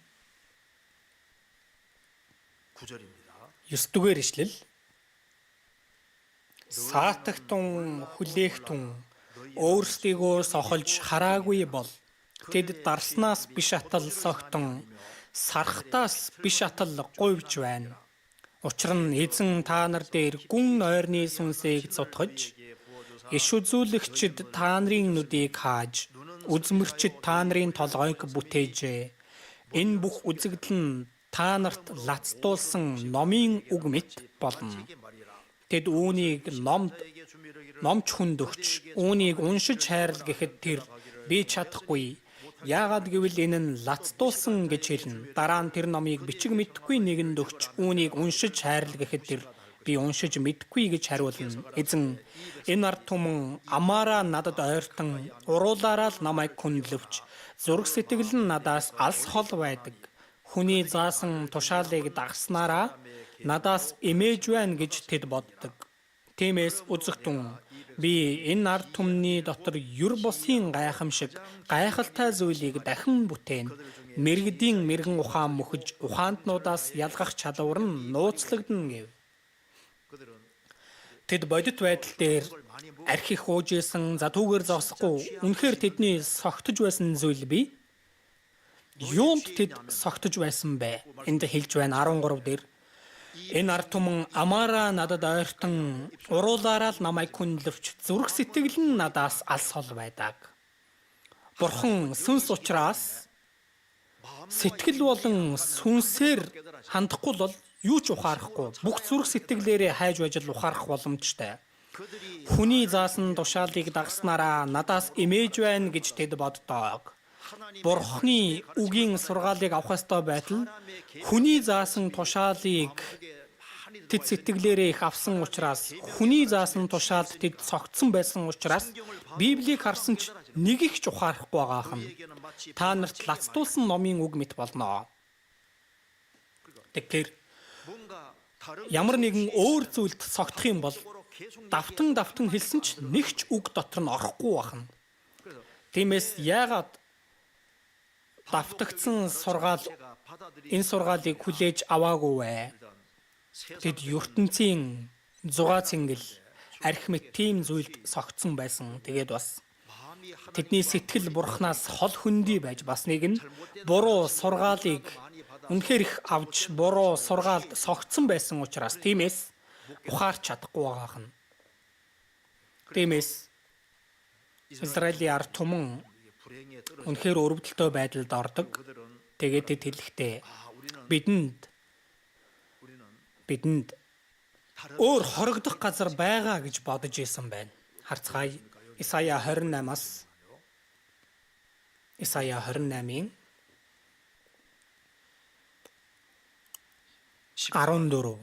9-р ишлэл. Саатагтун хүлээхтун өөрсдийгөө сохолж хараагүй бол тэд дарснаас биш атал согтон сархтаас биш атал гуйвж байна. Учир нь эзэн та нар дээр гүн ойрны сүнсийг цутгаж, иш үзүүлэгчид та нарын нүдийг хааж, үзмэрчид та нарын толгойг бүтээжээ. Энэ бүх үзэгдэл нь та нарт лацдуулсан номын үг мэт болно. Тэд үүнийг номч хүнд өгч, үүнийг уншиж хайрл гэхэд тэр би чадахгүй. Яагаад гэвэл энэ нь лацдуулсан гэж хэлнэ. Дараа нь тэр номыг бичиг мэдхгүй нэгэнд өгч, үүнийг уншиж хайрл гэхэд тэр Би уншиж мэдгүй гэж хариулна. Эзэн энэ ард түмэн амаараа надад ойртон уруулаараа л намайг хүндлөвч зураг сэтгэл нь надаас алс хол байдаг. Хүний заасан тушаалыг дагснараа надаас эмээж байна гэж тэд боддог. Тиймээс үзэгтэн би энэ ард түмний дотор юр бусын гайхамшиг гайхалтай зүйлийг дахин бүтээн. Мэргэдийн мэрэгэн ухаан мөхөж ухаантнуудаас ялгах чадвар нь нууцлагдана гэв. Тэд бодит байдал дээр архих уужсэн затүүгээр зогсохгүй үнэхээр тэдний согтож байсан зүйл бий. Юунд тэд согтож байсан бэ? Энд хэлж байна 13 дээр. Энэ ард түмэн амаараа надад ойртон уруулаараа л намайг хүндлөвч зүрх сэтгэл нь надаас алс хол байдаг. Бурхан сүнс учраас сэтгэл болон сүнсээр хандахгүй бол юу ч ухаарахгүй. Бүх зүрх сэтгэлээрээ хайж байж л ухаарах боломжтой. Хүний заасан тушаалыг дагснараа надаас эмээж байна гэж тэд боддог. Бурхны үгийн сургаалыг авах ёстой байтал хүний заасан тушаалыг тэд сэтгэлээрээ их авсан учраас хүний заасан тушаалд тэд цогцсон байсан учраас Библийг харсан ч нэг их ч ухаарахгүй байгаа хам. Та нарт лацтуулсан номын үг мэт болно. Тэгэхээр ямар нэгэн өөр зүйлд цогтох юм бол давтан хэлсэн ч нэг ч үг дотор нь орохгүй байна. Тиймээс яагаад давтагдсан сургаал энэ сургаалыг хүлээж аваагүй вэ? Тэд ертөнцийн зугаа цэнгэл архимед тийм зүйлд согтсон байсан. Тэгээд бас тэдний сэтгэл бурхнаас хол хөндөй байж бас нэг нь буруу сургаалыг үнэхээр их авч буруу сургаалд согтсон байсан учраас тиймээс ухаарч чадахгүй байгаа юм. Тиймээс Израилийн ард түмэн үнэхээр өрөвдөлтөй байдалд ордог. Тэгээд тэд хэлэхдээ бидэнд өөр хорогдох газар байгаа гэж бодож исэн байна. Харцгаая Исая 28-аас Исая 28-ийн 14.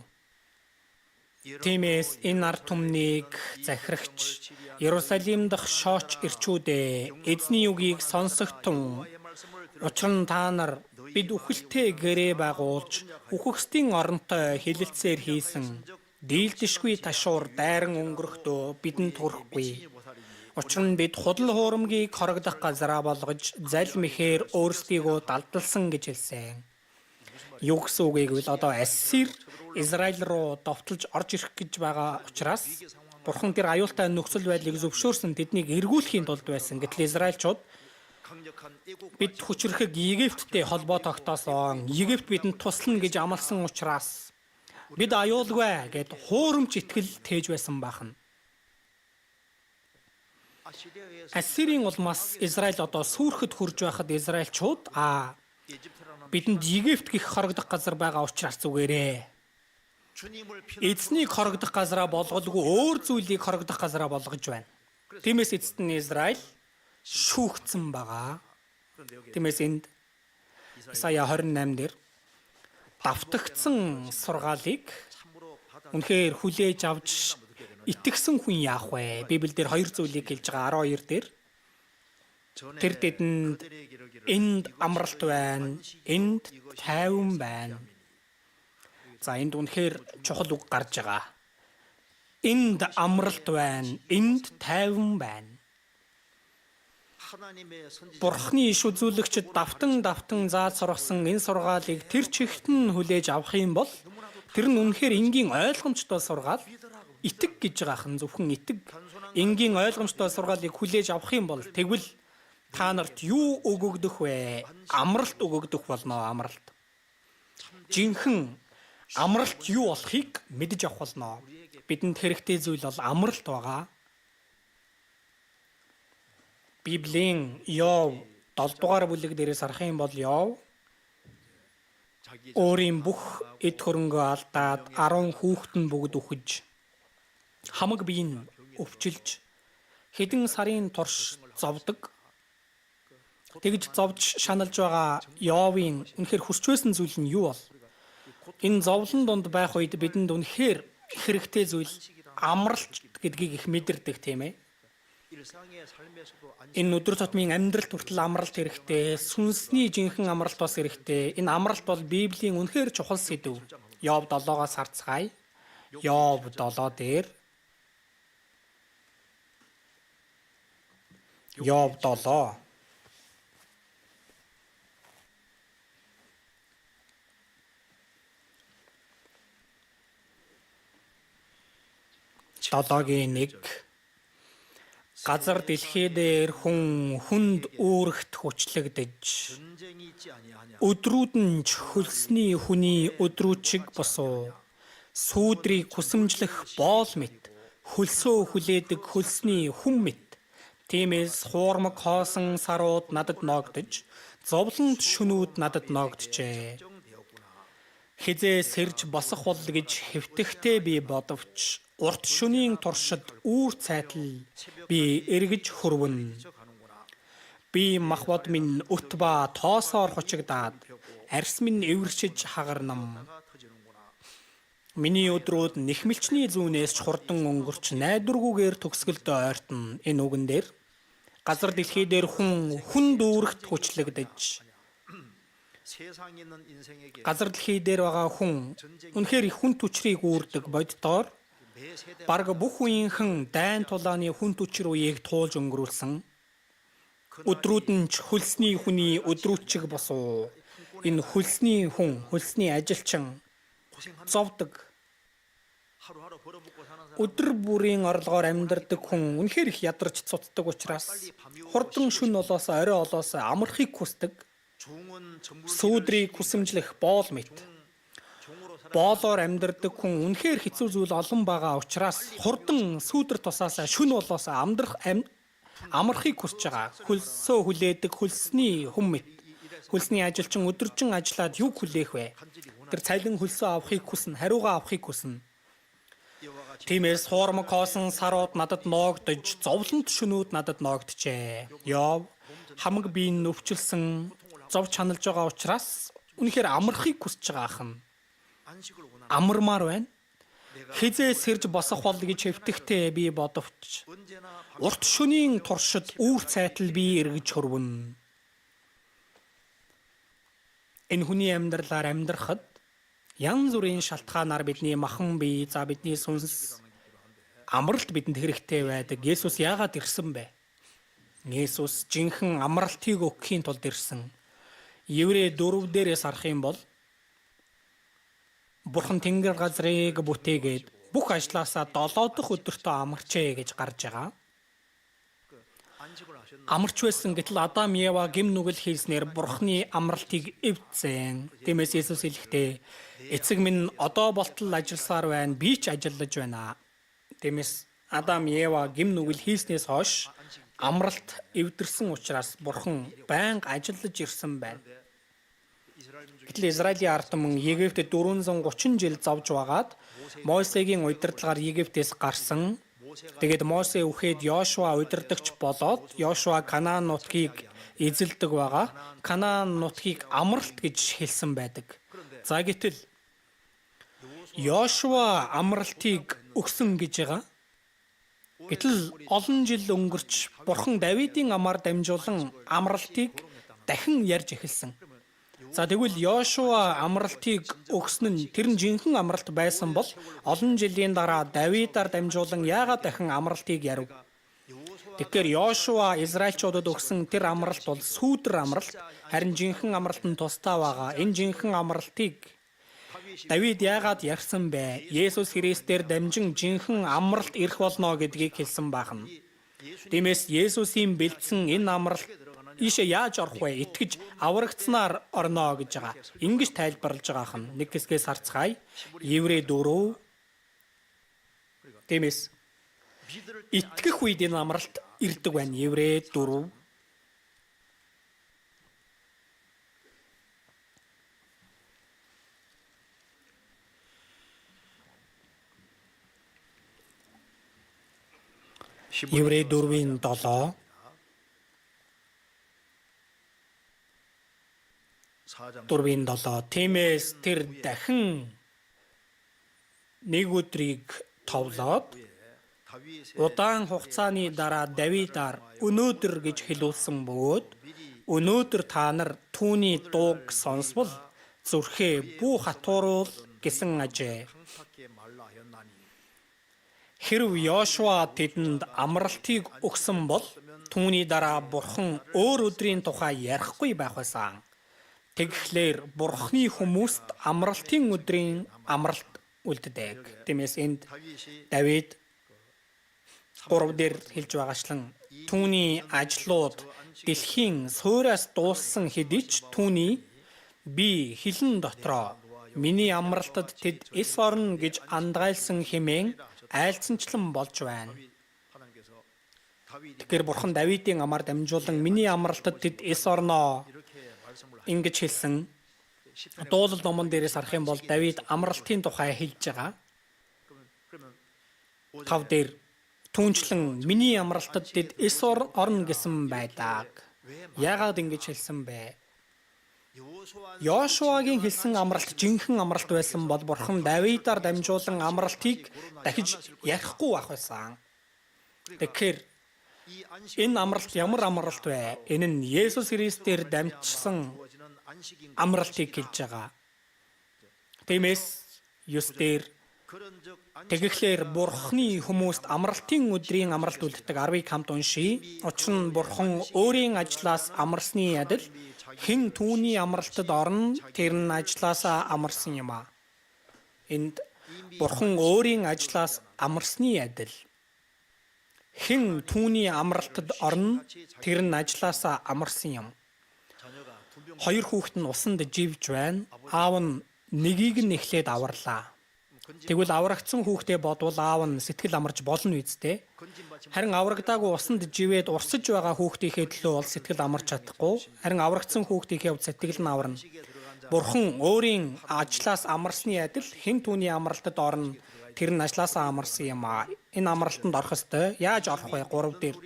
Тиймээс энэ ард түмнийг захирагч Иерусалим дахь шооч ирчүүдээ эзний үгийг сонсогтун. Учир нь та нар бид үхэлтэй гэрээ байгуулж үхэгсдийн оронтой хилэлцээр хийсэн дийлдэшгүй ташуур дайран өнгөрөхдөө бидэнд хүрэхгүй. Учир нь бид худал хуурмгийг хорогдох газараа болгож зал мэхээр өөрсдийгөө далдалсан гэж хэлсэн. Юу гэсэн үг гэвэл одоо Ассир Израиль руу довтолж орж ирэх гэж байгаа учраас Бурхан тэр аюултай нөхцөл байдлыг зөвшөөрсөн тэднийг эргүүлэхийн тулд байсан. Гэтэл Израильчууд бид хүчрхэг Египттэй холбоо тогтоосон. Египт бидэнд туслана гэж амласан учраас бид аюулгүй гэд хуурамч итгэл тээж байсан бахан. Ассирийн улмаас Израиль одоо сүрхэд хурж байхад Израильчууд бидэнд Египт гих хорогдох газар байгаа учраас зүгээрээ эзнийг хорогдох газараа болголгүй өөр зүйлийг хорогдох газараа болгож байна. Тиймээс эцэст нь Израиль шүүгдсэн байгаа. Тиймээс энд Исая 28 дээр давтагдсан сургаалыг үнэхээр хүлээж авч итгэсэн хүн яах вэ? Библиэлд хоёр зүйлийг хэлж байгаа 12 дээр. Тэр тэдэнд энд амралт байна, энд тайван байна. За энд үнэхээр чухал үг гарч байгаа. Энд амралт байна, энд тайван байна. Бурхны иш үзүүлэгчид давтан зааж сургасан энэ сургаалыг тэр чигт нь хүлээж авах юм бол тэр нь үнэхээр энгийн ойлгомжтой сургаал. Итэг гэж байгаа хэн зөвхөн итэг. Энгийн ойлгомжтой сургаалыг хүлээж авах юм бол тэгвэл та нарт юу өгөгдөх вэ? Амралт өгөгдөх болно, амралт. Жинхэнэ амралт юу болохыг мэдэж авах болно. Бидэнд хэрэгтэй зүйл бол амралт байгаа. Библийн Йов 7 дугаар бүлэг дээрээс харах юм бол Йов өөрийн бүх эд хөрөнгөө алдаад 10 хүүхэд нь бүгд үхэж хамаг бие нь өвчилж хэдэн сарын турш зовдөг. Тэгж зовж шаналж байгаа Йовын үнэхээр хүсч байсан зүйл нь юу бол? Энэ зовлон донд байх үед бидэнд үнэхээр хэрэгтэй зүйл амралт гэдгийг их мэдэрдэг тийм ээ. Энэ өдөр тутмын амьдралд хүртэл амралт хэрэгтэй, сүнсний жинхэнэ амралт бас хэрэгтэй. Энэ амралт бол Библийн үнэхээр чухал сэдв. Йов 7-оос харцгаая. Йов 7 дээр Йов 7 7-гийн 1 газар дэлхий дээр хүнд үүрэгт хүчлэгдэж өдрүүд нь ч хөлсний хүний өдрүүчиг босуу сүүдрийг хүсэмжлэх боол мэт хөлсөө хүлээдэг хөлсний хүм мэт тиймээс хуурмаг хоосон сарууд надад ногдож зовлонт шөнүүд надад ногджээ. Хизээ сэрж босох бол гэж хэвтэхтэй би бодовч урт шөнийн туршид үүр цайтал би эргэж хөрвөн. Би махбод минь өт ба тоосоор хучигдаад арьс минь эвэршиж хагарнам. Миний өдрүүд нэхмэлчний зүүнээс ч хурдан өнгөрч найдваргүйгээр төгсгөлдөө ойртон. Энэ үгэн дээр газар дэлхий дээр хүн дүүрэгт хүчлэгдэж газар дэлхий дээр байгаа хүн үнэхээр их хүн түчрийг үүрдэг боддоор бараг бүх үеийнхэн дайн тулааны хүн түчир үеийг туулж өнгөрүүлсэн. Өдрүүд нь ч хөлсний хүний өдрүүчиг босуу. Энэ хөлсний хүн, хөлсний ажилчин зовдөг. Өдөр бүрийн орлогоор амьдардаг хүн үнэхээр их ядарч цуцдаг учраас хурдан шөнө олоосоо орой олоосоо амархыг хүсдэг. Сүүдрийг хүсэмжлэх боол мэт. Боолоор амьдардаг хүн үнэхээр хэцүү зүйл олон байгаа учраас хурдан сүүдэр тусаасаа шөнө болоосаа амархыг хүсэж байгаа. Хөлсөө хүлээдэг хөлсний хүм мэт. Хөлсний ажилчин өдөржин ажиллаад юу хүлээх вэ? Тэр цалин хөлсөө авахыг хүснэ, хариугаа авахыг хүснэ. Тиймээс хуурмаг хоосон сарууд надад ногдож, зовлонт шөнүүд надад ногджээ. Йов хамаг биеийн өвчлсөн зов чаналж байгаа учраас үнэхээр амархыг хүсэж байгаа ахын. Амармаар байна. Хизээ сэрж босох бол гэж хэвтэхтэй би бодовч урт шөнийн туршид үүр цайтал би эргэж хөрвөн. Энэ хүний амьдралаар амьдрахад янз бүрийн шалтгаанаар бидний махан бие, за бидний сүнс амралт бидэнд хэрэгтэй байдаг. Есүс яагаад ирсэн бэ? Есүс жинхэнэ амралтыг өгөхийн тулд ирсэн. Еврей 4 дээрээс харах юм бол Бурхан тэнгэр газрыг бүтээгээд бүх ажлаасаа 7 дахь өдөртөө амарчээ гэж гарч байгаа. Амарч байсан гэтэл Адам Ева гим нүгэл хийснээр Бурханы амралтыг эвдсэн. Тиймээс Есүс хэлэхдээ эцэг минь одоо болтол ажилласаар байна, би ч ажиллаж байна. Тиймээс Адам Ева гим нүгэл хийснээс хойш амралт эвдэрсэн учраас Бурхан байнга ажиллаж ирсэн байна. Гэтэл Израилийн ард түмэн Египтэд 430 жил зовж байгаад Мосегийн удирдлагаар Египтээс гарсан. Тэгээд Мосе үхээд Йошуа удирдагч болоод Йошуа Канаан нутгийг эзэлдэг байгаа. Канаан нутгийг амралт гэж хэлсэн байдаг. За гэтэл Йошуа амралтыг өгсөн гэж байгаа. Гэтэл олон жил өнгөрч Бурхан Давидын амаар дамжуулан амралтыг дахин ярьж эхэлсэн. За тэгвэл Йошуа амралтыг өгсөн нь тэр нь жинхэнэ амралт байсан бол олон жилийн дараа Давидаар дамжуулан яагаад дахин амралтыг ярив? Тэгэхээр Йошуа Израильчуудад өгсөн тэр амралт бол сүүдэр амралт, харин жинхэнэ амралт нь тусдаа байгаа. Энэ жинхэнэ амралтыг Давид яагаад ярьсан бэ? Есүс Христээр дамжин жинхэнэ амралт ирэх болно гэдгийг хэлсэн байна. Тиймээс Есүсийн бэлдсэн энэ амралт ийшээ яаж орох вэ? Итгэж аврагдсанаар орно гэж байгаа. Ингэж тайлбарлаж байгаа хан. Нэг хэсгээс харцгаая. Еврей 4. Тиймээс итгэх үед энэ амралт ирдэг байна. Еврей 4. Еврей 4-ийн 7. Дөрвийн 7. Тиймээс тэр дахин нэг өдрийг товлоод удаан хугацааны дараа Давидаар өнөөдөр гэж хэлүүлсэн бөгөөд өнөөдөр та нар түүний дууг сонсвол зүрхээ бүү хатууруул гэсэн ажээ. Хэрв Йошуа тэдэнд амралтыг өгсөн бол түүний дараа Бурхан өөр өдрийн тухай ярихгүй байх байсан. Тэгэхээр Бурханы хүмүүст амралтын өдрийн амралт үлддэг. Тиймээс энд Давид 3 дээр хэлж байгаачлан түүний ажлууд дэлхийн суураас дууссан хэдий ч түүний би хилэн дотроо миний амралтад тэд эс орно гэж андгайлсан хэмээн айлцsanчлан болж байна. Тэгэхээр Бурхан Давидын амаар дамжуулан миний амралтад тэд эс орноо ингэж хэлсэн. Дуулал номон дээрээс харах юм бол Давид амралтын тухай хэлж байгаа. 5 дээр түүнчлэн миний амралтад тэд эс орно гэсэн байдаг. Яагаад ингэж хэлсэн бэ? Йошуагийн хэлсэн амралт жинхэнэ амралт байсан бол Бурхан Давидаар дамжуулан амралтыг дахиж ярихгүй байх байсан. Тэгэхээр энэ амралт ямар амралт вэ? Энэ нь Есүс Христээр дамжсан амралтыг хэлж байгаа. Тиймээс 9 дээр тэгэхлээр Бурханы хүмүүст амралтын өдрийн амралт үлддэг 10-ыг хамт уншийе. Учир нь Бурхан өөрийн ажлаас амарсны адил хэн түүний амралтад орно тэр нь ажлаасаа амарсан юм а. Энд Бурхан өөрийн ажлаас амарсны адил хэн түүний амралтад орно тэр нь ажлаасаа амарсан юм. 2 хүүхэд нь усанд живж байна. Аав нь нэгийг нь эхлээд аварлаа. Тэгвэл аврагдсан хүүхдээ бодвол аав нь сэтгэл амарч болно үсттэй. Харин аврагдаагүй усанд живээд урсаж байгаа хүүхдийнхээ төлөө бол сэтгэл амарч чадахгүй. Харин аврагдсан хүүхдийнхээ хувьд сэтгэл нь аварна. Бурхан өөрийн ажлаас амарсны адил хэн түүний амралтад орно тэр нь ажлаасаа амарсан юм а. Энэ амралтанд орох ёстой. Яаж орох вэ? 3 дээр.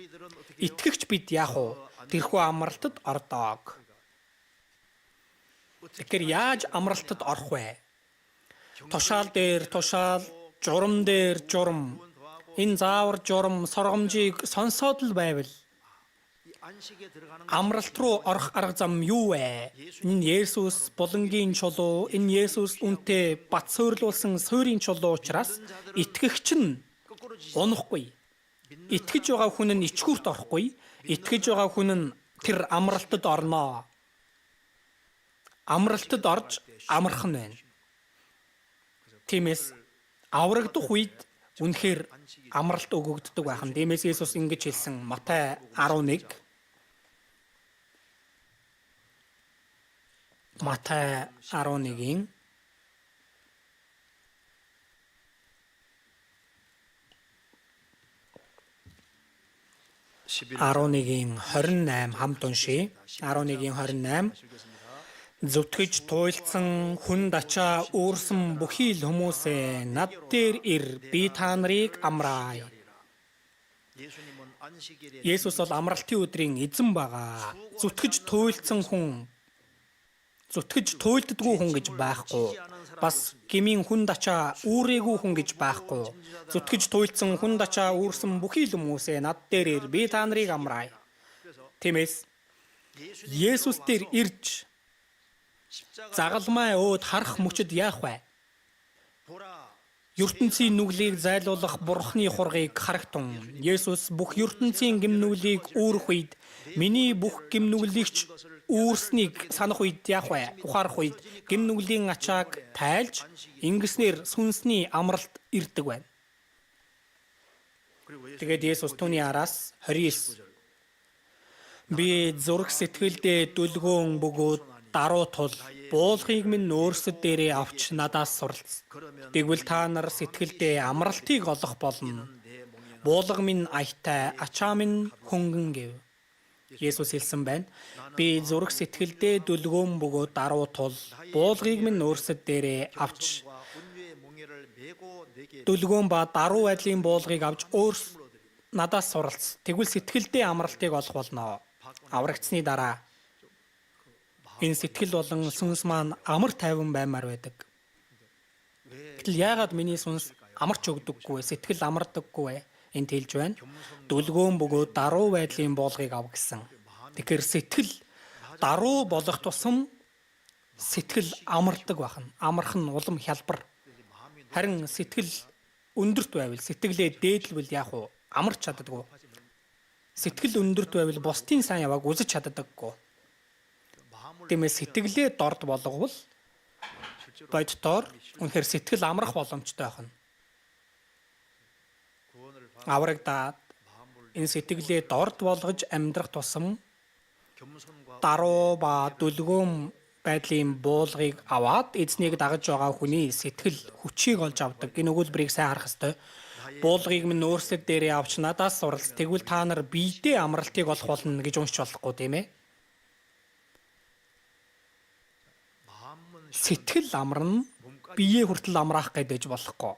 Итгэгч бид яах вэ? Тэрхүү амралтад ордог. Тэгэхээр яаж амралтад орох вэ? Тушаал дээр тушаал, журам дээр журам. Энэ заавар журам соргомжийг сонсоод л байвал амралт руу орох арга зам юу вэ? Энэ Есүс булангийн чулуу, энэ Есүс үнтэй бат суйрлуулсан суурийн чулуу учраас итгэгч нь унахгүй. Итгэж байгаа хүн нь ичгүүрт орохгүй. Итгэж байгаа хүн нь тэр амралтад орноо. Амралтад орж амархан байна. Тиймээс аврагдах үед үнэхээр амралт өгөгддөг байх нь. Тиймээс Есүс ингэж хэлсэн Матай 11 Матай 11-ийн 28 хамт уншийе. 11-28 Зүтгэж туйлдсан хүн дачаа үүрсэн бүхий л хүмүүсээ над дээр ир би та нарыг амраая. Есүс бол амралтын өдрийн эзэн байгаа. Зүтгэж туйлддаггүй хүн гэж байхгүй. Бас гмийн хүн дачаа үүрээгүй хүн гэж байхгүй. Зүтгэж туйлдсан хүн дачаа үүрсэн бүхий л хүмүүсээ над дээр ир би та нарыг амраая. Тиймээс Есүс дээр ирж загалмай өөд харах мөчөд яах вэ? ертөнцийн нүглийг зайлуулах Бурхны хургийг харагтун. Есүс бүх ертөнцийн гимнүглийг үүрэх үед миний бүх гимнүглийгч үүрснийг санах үед яах вэ? Ухаарах үед гимнүглийн ачааг тайлж ингэснээр сүнсний амралт ирдэг байна. Тэгээд Есүс түүний араас 29 би зүрх сэтгэлдээ дүлгөөн бөгөөд даруй тул буулгыг минь өөрсөд дээрээ авч надаас суралц. Тэгвэл та нар сэтгэлдээ амралтыг олох болно. Буулга минь аятай, ачаа минь хөнгөн гэв. Есүс хэлсэн байна. Би зүрх сэтгэлдээ дүлгөөн бөгөөд даруй тул буулгыг минь өөрсөд дээрээ авч дүлгөөн ба даруй байдлын буулгыг авч надаас суралц. Тэгвэл сэтгэлдээ амралтыг олох болно. Аврагдсны дараа энэ сэтгэл болон сүнс маань амар тайван баймаар байдаг. Гэтэл яагаад миний сүнс амарч өгдөггүй, сэтгэл амардаггүй вэ? Энд хэлж байна. Дүлгөөн бөгөөд даруй байдлын боолгыг ав гэсэн. Тэгэхээр сэтгэл даруй болох тусам сэтгэл амардаг бахна. Амарх нь улам хялбар. Харин сэтгэл өндөрт байвал, сэтгэлээ дээдлвэл яах вэ? Амарч чаддаггүй. Сэтгэл өндөрт байвал бусдын сайн явааг үзэж чаддаггүй. Тиймээс сэтгэлээ дорд болговол боддоор үнэхээр сэтгэл амрах боломжтой байна. Аврагдаад энэ сэтгэлээ дорд болгож амьдрах тусам даруй ба дүлгөөн байдлын буулгыг аваад эзнийг дагаж байгаа хүний сэтгэл хүчийг олж авдаг. Энэ өгүүлбэрийг сайн харах ёстой. Буулгыг минь өөрсдөд дээрээ авч надаас суралц. Тэгвэл та нар биедээ амралтыг олох болно гэж уншиж болохгүй тийм ээ. Сэтгэл амарна биеэ хүртэл амраах гэж болохгүй.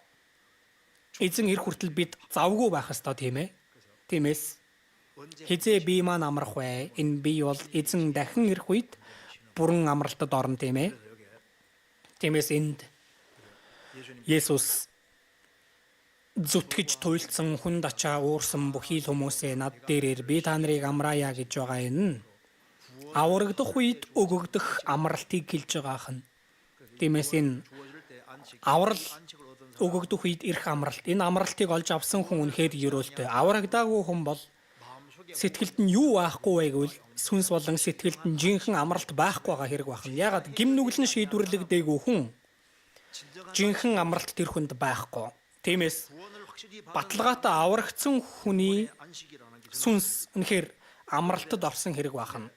Эзэн ирэх хүртэл бид завгүй байх ёстой тийм ээ. Тиймээс хизээ бие маань амрах вэ? Энэ бие бол эзэн дахин ирэх үед бүрэн амралтад орно тийм ээ. Тиймээс энд Есүс зүтгэж туйлдсан хүнд ачаа уурсан бүхий л хүмүүсээ над дээрээр би та нарыг амраая гэж байгаа энэ аврагдах үед өгөгдөх амралтыг хэлж байгаа юм. Тиймээс энэ аврал өгөгдөх үед ирэх амралт. Энэ амралтыг олж авсан хүн үнэхээр ерөөлтэй. Аврагдаагүй хүн бол сэтгэлд нь юу байхгүй вэ гэвэл сүнс болон сэтгэлд нь жинхэнэ амралт байхгүй байгаа хэрэг байна. Ягаад гим нүгэл нь шийдвэрлэгдээгүй хүн жинхэнэ амралт тэр хүнд байхгүй. Тиймээс баталгаатай аврагдсан хүний сүнс үнэхээр амралтад орсон хэрэг байна.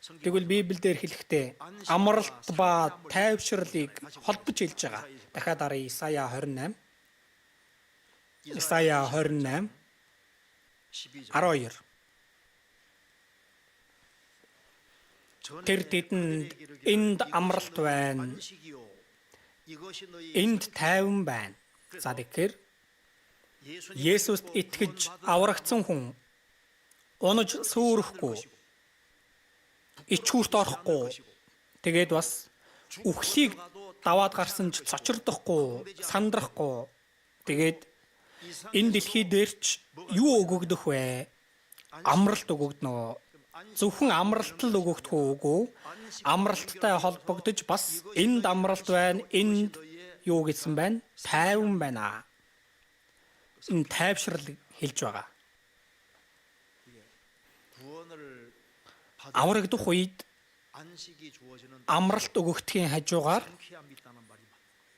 Тэгвэл Библиэлд хэлэхдээ амралт ба тайвшралыг холбож хэлж байгаа. Дахиад харъя Исая 28. Исая 28 12. Тэр тэдэнд энд амралт байна. Энд тайван байна. За тэгэхээр Есүст итгэж аврагдсан хүн унаж сүрөхгүй, ичгүүрт орохгүй, тэгээд бас үхлийг даваад гарсан ч цочирдохгүй, сандрахгүй. Тэгээд энэ дэлхий дээр ч юу өгөгдөх вэ? Амралт өгөгднө. Зөвхөн амралт л өгөгдөх үгүй. Амралттай холбогдож бас энд амралт байна. Энд юу гэсэн байна? Тайван байна. Энэ тайвшрал хэлж байгаа. Аврагдах үед амралт өгөгдөхийн хажуугаар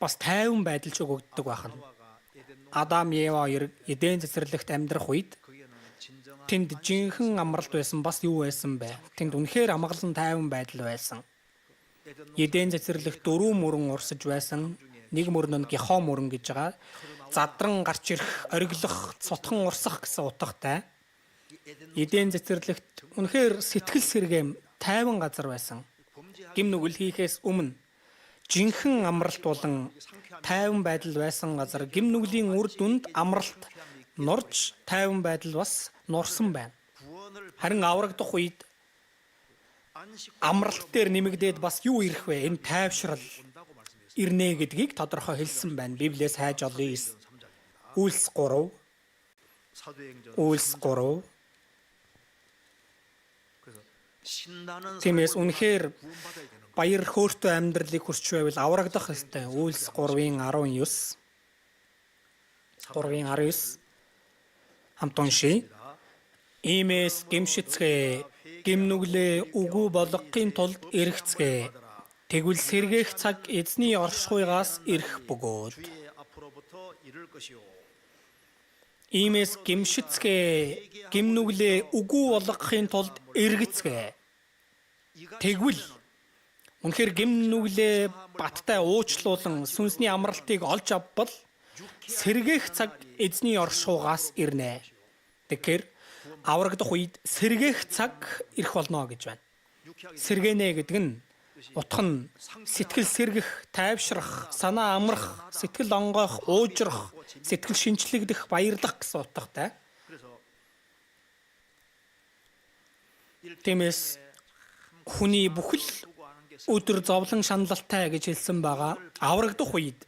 бас тайван байдал ч өгөгддөг байна. Адам Ева Эден цэцэрлэгт амьдрах үед тэнд жинхэнэ амралт байсан бас юу байсан бэ? Тэнд үнэхээр амгалан тайван байдал байсан. Эден цэцэрлэгт 4 мөрөн урсаж байсан. Нэг мөрөн нь Гихом мөрөн гэж байгаа. Задран гарч ирэх, ориглох, цутхан урсах гэсэн утгатай. Эден цэцэрлэгт үнэхээр сэтгэл сэргэм тайван газар байсан. Гим нүгэл хийхээс өмнө жинхэнэ амралт болон тайван байдал байсан газар гим нүглийн үр дүнд амралт норж тайван байдал бас нурсан байна. Харин аврагдах үед амралт дээр нэмэгдээд бас юу ирэх вэ? Энэ тайвшрал ирнэ гэдгийг тодорхой хэлсэн байна. Библиэс хайж олъё. Үйлс 3. Үйлс 3. Тиймээс үнэхээр баяр хөөртэй амьдралыг хүрч байвал аврагдах ёстой. Үйлс 3-ын 19. 3-ын 19 хамт уншия. Иймээс гимшицгээ, гим нүглээ үгүй болгохын тулд эргэцгээ. Тэгвэл сэргээх цаг эзний оршихуйгаас ирэх бөгөөд. Иймээс гимшицгээ, гим нүглээ үгүй болгохын тулд эргэцгээ. Тэгвэл үнэхээр гим нүглээ баттай уучлуулан сүнсний амралтыг олж авбал сэргээх цаг эзний оршихуйгаас ирнэ. Тэгэхээр аврагдах үед сэргээх цаг ирэх болно гэж байна. Сэргэнэ гэдэг нь утга нь сэтгэл сэргэх, тайвшрах, санаа амрах, сэтгэл онгойх, уужрах, сэтгэл шинчлэгдэх, баярлах гэсэн утгатай. Тиймээс хүний бүхэл өдөр зовлон шаналлалтай гэж хэлсэн байгаа. Аврагдах үед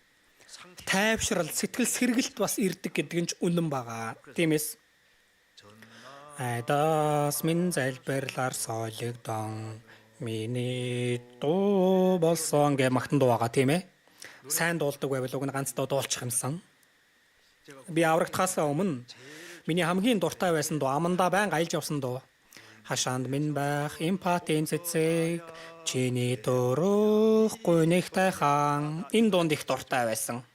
тайвшрал, сэтгэл сэргэлт бас ирдэг гэдэг нь ч үнэн байгаа. Тиймээс айдас минь залбирлаар солигдон миний дуу болсон гэх магтан дуу байгаа тийм ээ. Сайн дуулдаг байвал уг нь ганц дуу дуулчих юмсан. Би аврагдахаас өмнө миний хамгийн дуртай байсан дуу амандаа байнга аялж явсан дуу. Хашаанд минь байх эмпатийн цэцэг чиний дөрөх гунигтай хаан энэ дуунд их дуртай байсан.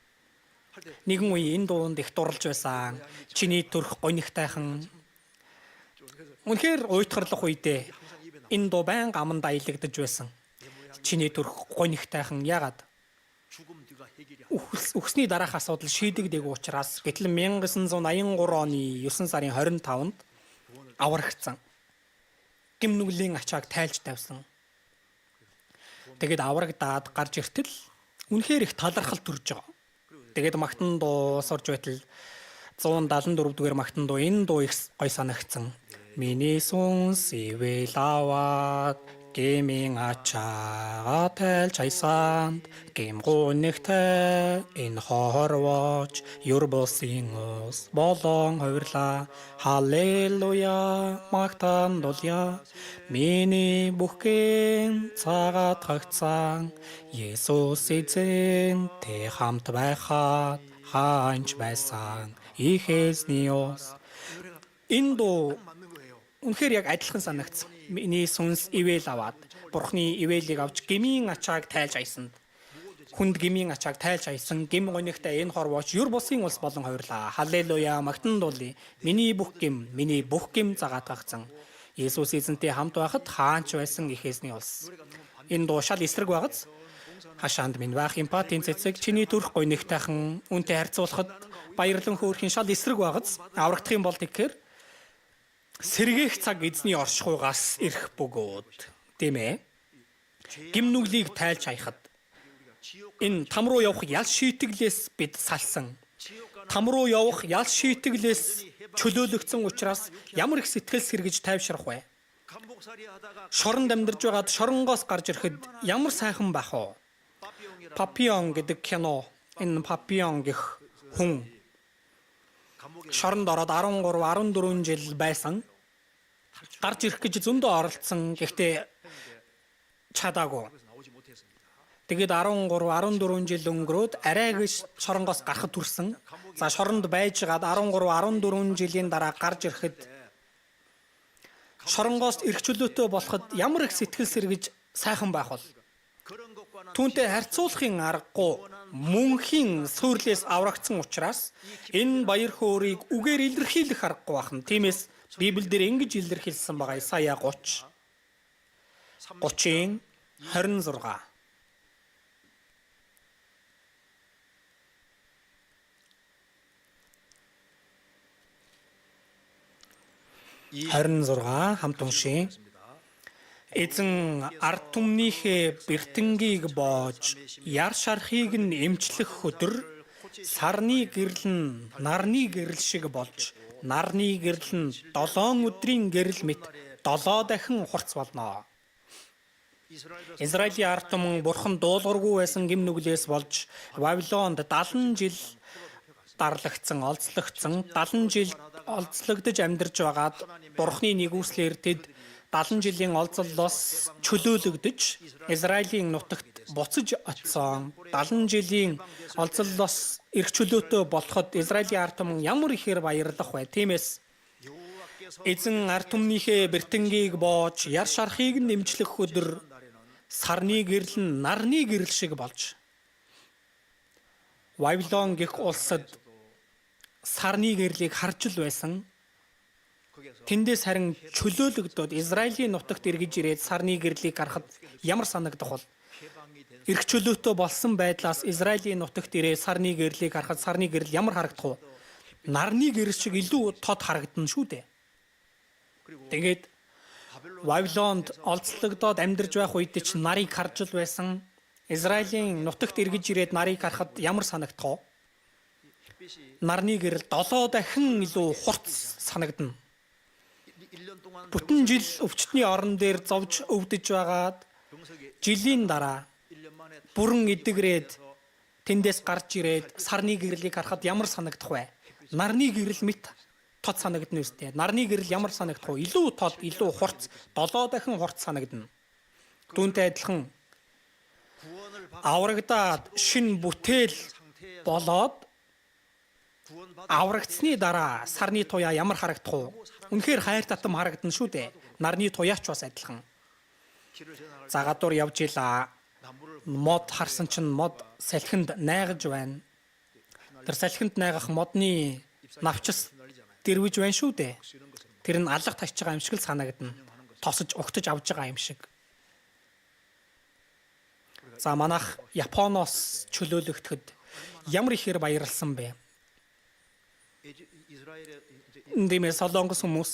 Нэгэн үе энэ дуунд их дурлж байсан. Чиний төрх гунигтайхан. Үнэхээр уйтгарлах үедээ энэ дуу байнга амандаа аялагдаж байсан. Чиний төрх гунигтайхан яагаад? Үхсний дараах асуудал шийдэгдээгүй учраас гэтэл 1983 оны 9 сарын 25-нд аврагдсан. Гим нүглийн ачааг тайлж тавьсан. Тэгээд аврагдаад гарч иртэл үнэхээр их талархал төрж байгаа. Тэгээд магтан дуу сурж байтал 174 дугаар магтан дуу энэ дуу их гой санагдсан. Миний сүнс ивэл аваад гэмийн ачаа тайлж хайсанд гэм гунигтай энэ хорвооч юрбосын ус болон хувирлаа халелуя магтаандуулъя миний бүхэн цагаат хагцсан Есүс эзэн тэ хамт байхад хаанч байсан их эзний ус энэ дуу үнэхээр яг адилхан санагдсан. Миний сүнс ивэл аваад Бурхны ивэлийг авч гмийн ачааг тайлж хайсанд хүнд гмийн ачааг тайлж хайсан гм гонигтай энэ хорвооч юр бусын улс болон хувирлаа халелуя магтан дуулъя миний бүх гм загаад гагцсан Есүс эзэнтэй хамт байхад хаанч байсан их эзний улс энэ дуу шал эсрэг байгааз хашаанд минь байх эмпатийн цэцэг чиний төрх гонигтайхан үнтэй харьцуулахад баярлан хөөрхийн шал эсрэг байгааз аврагдах юм бол тэгэхээр сэргээх цаг эзний оршихуйгаас ирэх бөгөөд тийм ээ гим нүглийг тайлж хайхад энэ там руу явах ял шийтгэлээс бид салсан там руу явах ял шийтгэлээс чөлөөлөгдсөн учраас ямар их сэтгэл сэргэж тайвшрах вэ шоронд амьдарж байгаад шоронгоос гарч ирэхэд ямар сайхан байх вэ Папион гэдэг кино энэ Папион гэх хүн шоронд ороод 13 14 жил байсан гарч ирэх гэж зөндөө оролцсон гэхдээ чадаагүй. Тэгээд 13 14 жил өнгөрөөд арай гэж шоронгоос гарахд хүрсэн. За шоронд байжгаад 13 14 жилийн дараа гарч ирэхэд шоронгоос эрх чөлөөтэй болоход ямар их сэтгэл сэргэж сайхан байх бол түүнтэй харьцуулахын аргагүй мөнхийн суйрлээс аврагдсан учраас энэ баяр хөөргийг үгээр илэрхийлэх аргагүй байна. Тиймээс Библиэлд ингэж илэрхийлсэн байгаа. Исая 30 30-ийн 26 26 хамт уншия. Эзэн ард түмнийхээ бэртэнгийг боож, яр шархийг нь эмчлэх өдөр, сарны гэрэл нь нарны гэрэл шиг болж, нарны гэрэл нь 7 өдрийн гэрэл мэт 7 дахин хурц болно. Израилийн ард түмэн бурхан дуулуургүй байсан гим нүглээс болж, Вавилонд 70 жил дарлагдсан, олзлогдсон, 70 жил олзлогдож амьдарч байгаад бурханы нэгүслэр тэд 70 жилийн олзлолоос чөлөөлөгдөж Израилийн нутагт буцаж очсон. 70 жилийн олзлолоос эрх чөлөөтэй болоход Израилийн ард түмэн ямар ихээр баярлах вэ? Тиймээс эзэн ард түмнийхээ бэртэнгийг боож, яр шархийг нэмчлэх өдөр сарны гэрэл нь нарны гэрэл шиг болж Вавилон гэх улсад сарны гэрлийг харж л байсан. Тэндээс харин чөлөөлөгдөд Израилийн нутагт эргэж ирээд сарны гэрлийг харахад ямар санагдах бол эрх чөлөөтэй болсон байдлаас Израилийн нутагт ирээд сарны гэрлийг харахад сарны гэрэл ямар харагдах вэ? Нарны гэрэл шиг илүү тод харагдана шүү дээ. Тэгээд Вавилонд олзлогдоод амьдарч байх үед ч нарыг харж л байсан. Израилийн нутагт эргэж ирээд нарыг харахад ямар санагдах вэ? Нарны гэрэл 7 дахин илүү хурц санагдана. Бүтэн жил өвчтний орон дээр зовж өвдөж байгаад жилийн дараа бүрэн эдгрээд тэндээс гарч ирээд сарны гэрлийг харахад ямар санагдах вэ? Нарны гэрэл мэт тод санагдна үстэй. Нарны гэрэл ямар санагдах вэ? Илүү тод, илүү хурц, 7 дахин хурц санагдана. Түүнтэй адилхан аврагдаад шин бүтээл болоод аврагдсны дараа сарны туяа ямар харагдах вэ? Үнэхээр хайр татам харагдана шүү дээ. Нарны туяач бас адилхан. За гадуур явж илаа. Мод харсан чинь мод салхинд найгаж байна. Тэр салхинд найгах модны навчис дэрвэж байна шүү дээ. Тэр нь алга ташиж байгаа юм шиг л санагдана. Тосож угтаж авж байгаа юм шиг. За манайх Японоос чөлөөлөгдөхөд ямар ихээр баярлсан бэ? Дэмээс солонгос хүмүүс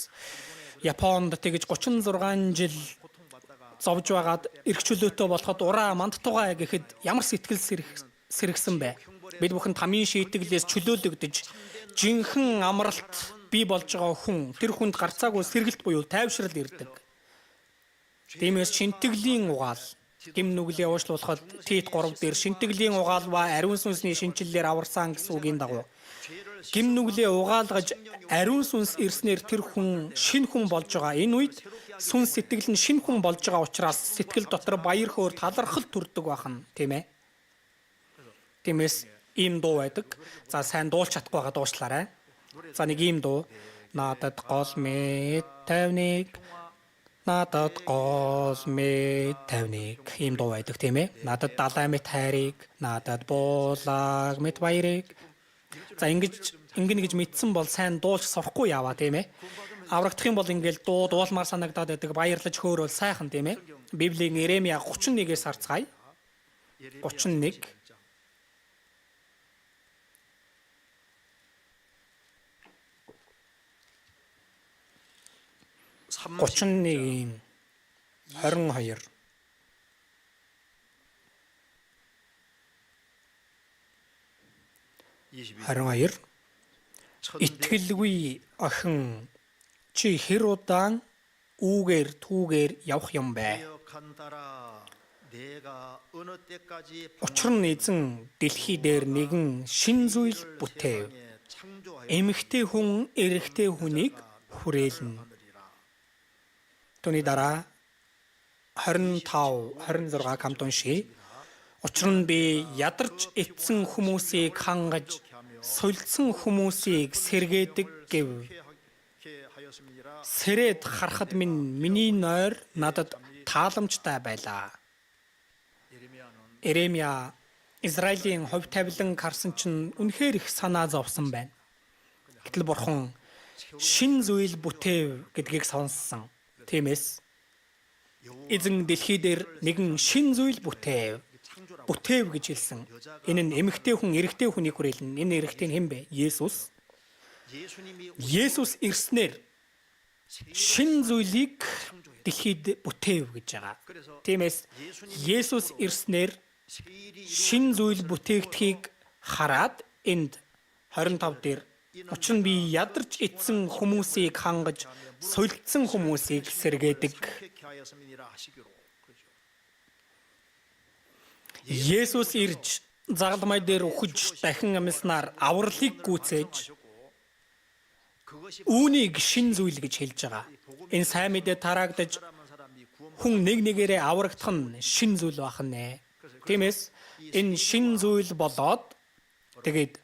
Японд тэгж 36 жил зовж байгаад эрх чөлөөтэй болоход ураа мандтугай гэхэд ямар сэтгэл сэргсэн бэ? Бид бүхэн тамийн шийтгэлээс чөлөөлөгдөж жинхэнэ амралт бий болж байгаа хүн тэр хүнд гарцаагүй сэргэлт буюу тайвшрал ирдэг. Тиймээс шинтгэлийн угаал гим нүглээ уушлуулахад Тит 3 дээр шинтгэлийн угаал ба ариун сүнсний шинчиллээр аварсан гэсэн үгийн дагуу гим нүглээ угаалгаж ариун сүнс ирснээр тэр хүн шинэ хүн болж байгаа. Энэ үед сүнс сэтгэл нь шинэ хүн болж байгаа учраас сэтгэл дотор баяр хөөр талархал төрдөг бахан, тийм ээ. Тиймээс ийм дуу байдаг. За сайн дуулж чадахгүй байгаа дуучлаарай. За нэг ийм дуу. Надад гол мэд тавныг надад гол мэд тавныг ийм дуу байдаг, тийм ээ. Надад далай мэд хайрыг, надад буулаг мэд баярыг. За ингэнэ гэж мэдсэн бол сайн дуулж сурахгүй яваа, тийм ээ. Аврагдах юм бол ингээл дуулмаар санагдаад байдаг, баярлаж хөөрөөл сайхан, тийм ээ. Библийн Иеремия 31-ээс харцгаая. 31 31-ийн 22 Итгэлгүй охин чи хэр удаан үүгээр түүгээр явах юм бэ? Учир нь эзэн дэлхий дээр нэгэн шин зүйл бүтээв. Эмэгтэй хүн эрэгтэй хүнийг хүрээлнэ. Түүний дараа 25, 26 хамт уншия. Учир нь би ядарч эцсэн хүмүүсийг хангаж сольдсон хүмүүсийг сэргээдэг гэв. Сэрээд харахад миний нойр надад тааламжтай байлаа. Иеремия Израилийн хувь тавилан харсан чинь үнэхээр их санаа зовсон байна. Гэтэл бурхан шин зүйл бүтээв гэдгийг сонссон. Тиймээс эзэн дэлхий дээр нэгэн шин зүйл бүтээв гэж хэлсэн. Энэ нь эмэгтэй хүн эрэгтэй хүнийг хүрээлнэ. Энэ эрэгтэй нь хэн бэ? Есүс. Есүс ирснээр шин зүйлийг дэлхийд бүтээв гэж байгаа. Тиймээс Есүс ирснээр шин зүйл бүтээгдэхийг хараад энд 25 дээр учир нь би ядарч эцсэн хүмүүсийг хангаж сольдсон хүмүүсийг сэргээдэг. Есүс ирж загалмай дээр үхэж дахин амьснаар авралыг гүйцээж үүнийг шин зүйл гэж хэлж байгаа. Энэ сайн мэдээ тараагдаж хүн нэг нэгээрээ аврагдах нь шин зүйл бахна. Тиймээс энэ шин зүйл болоод тэгээд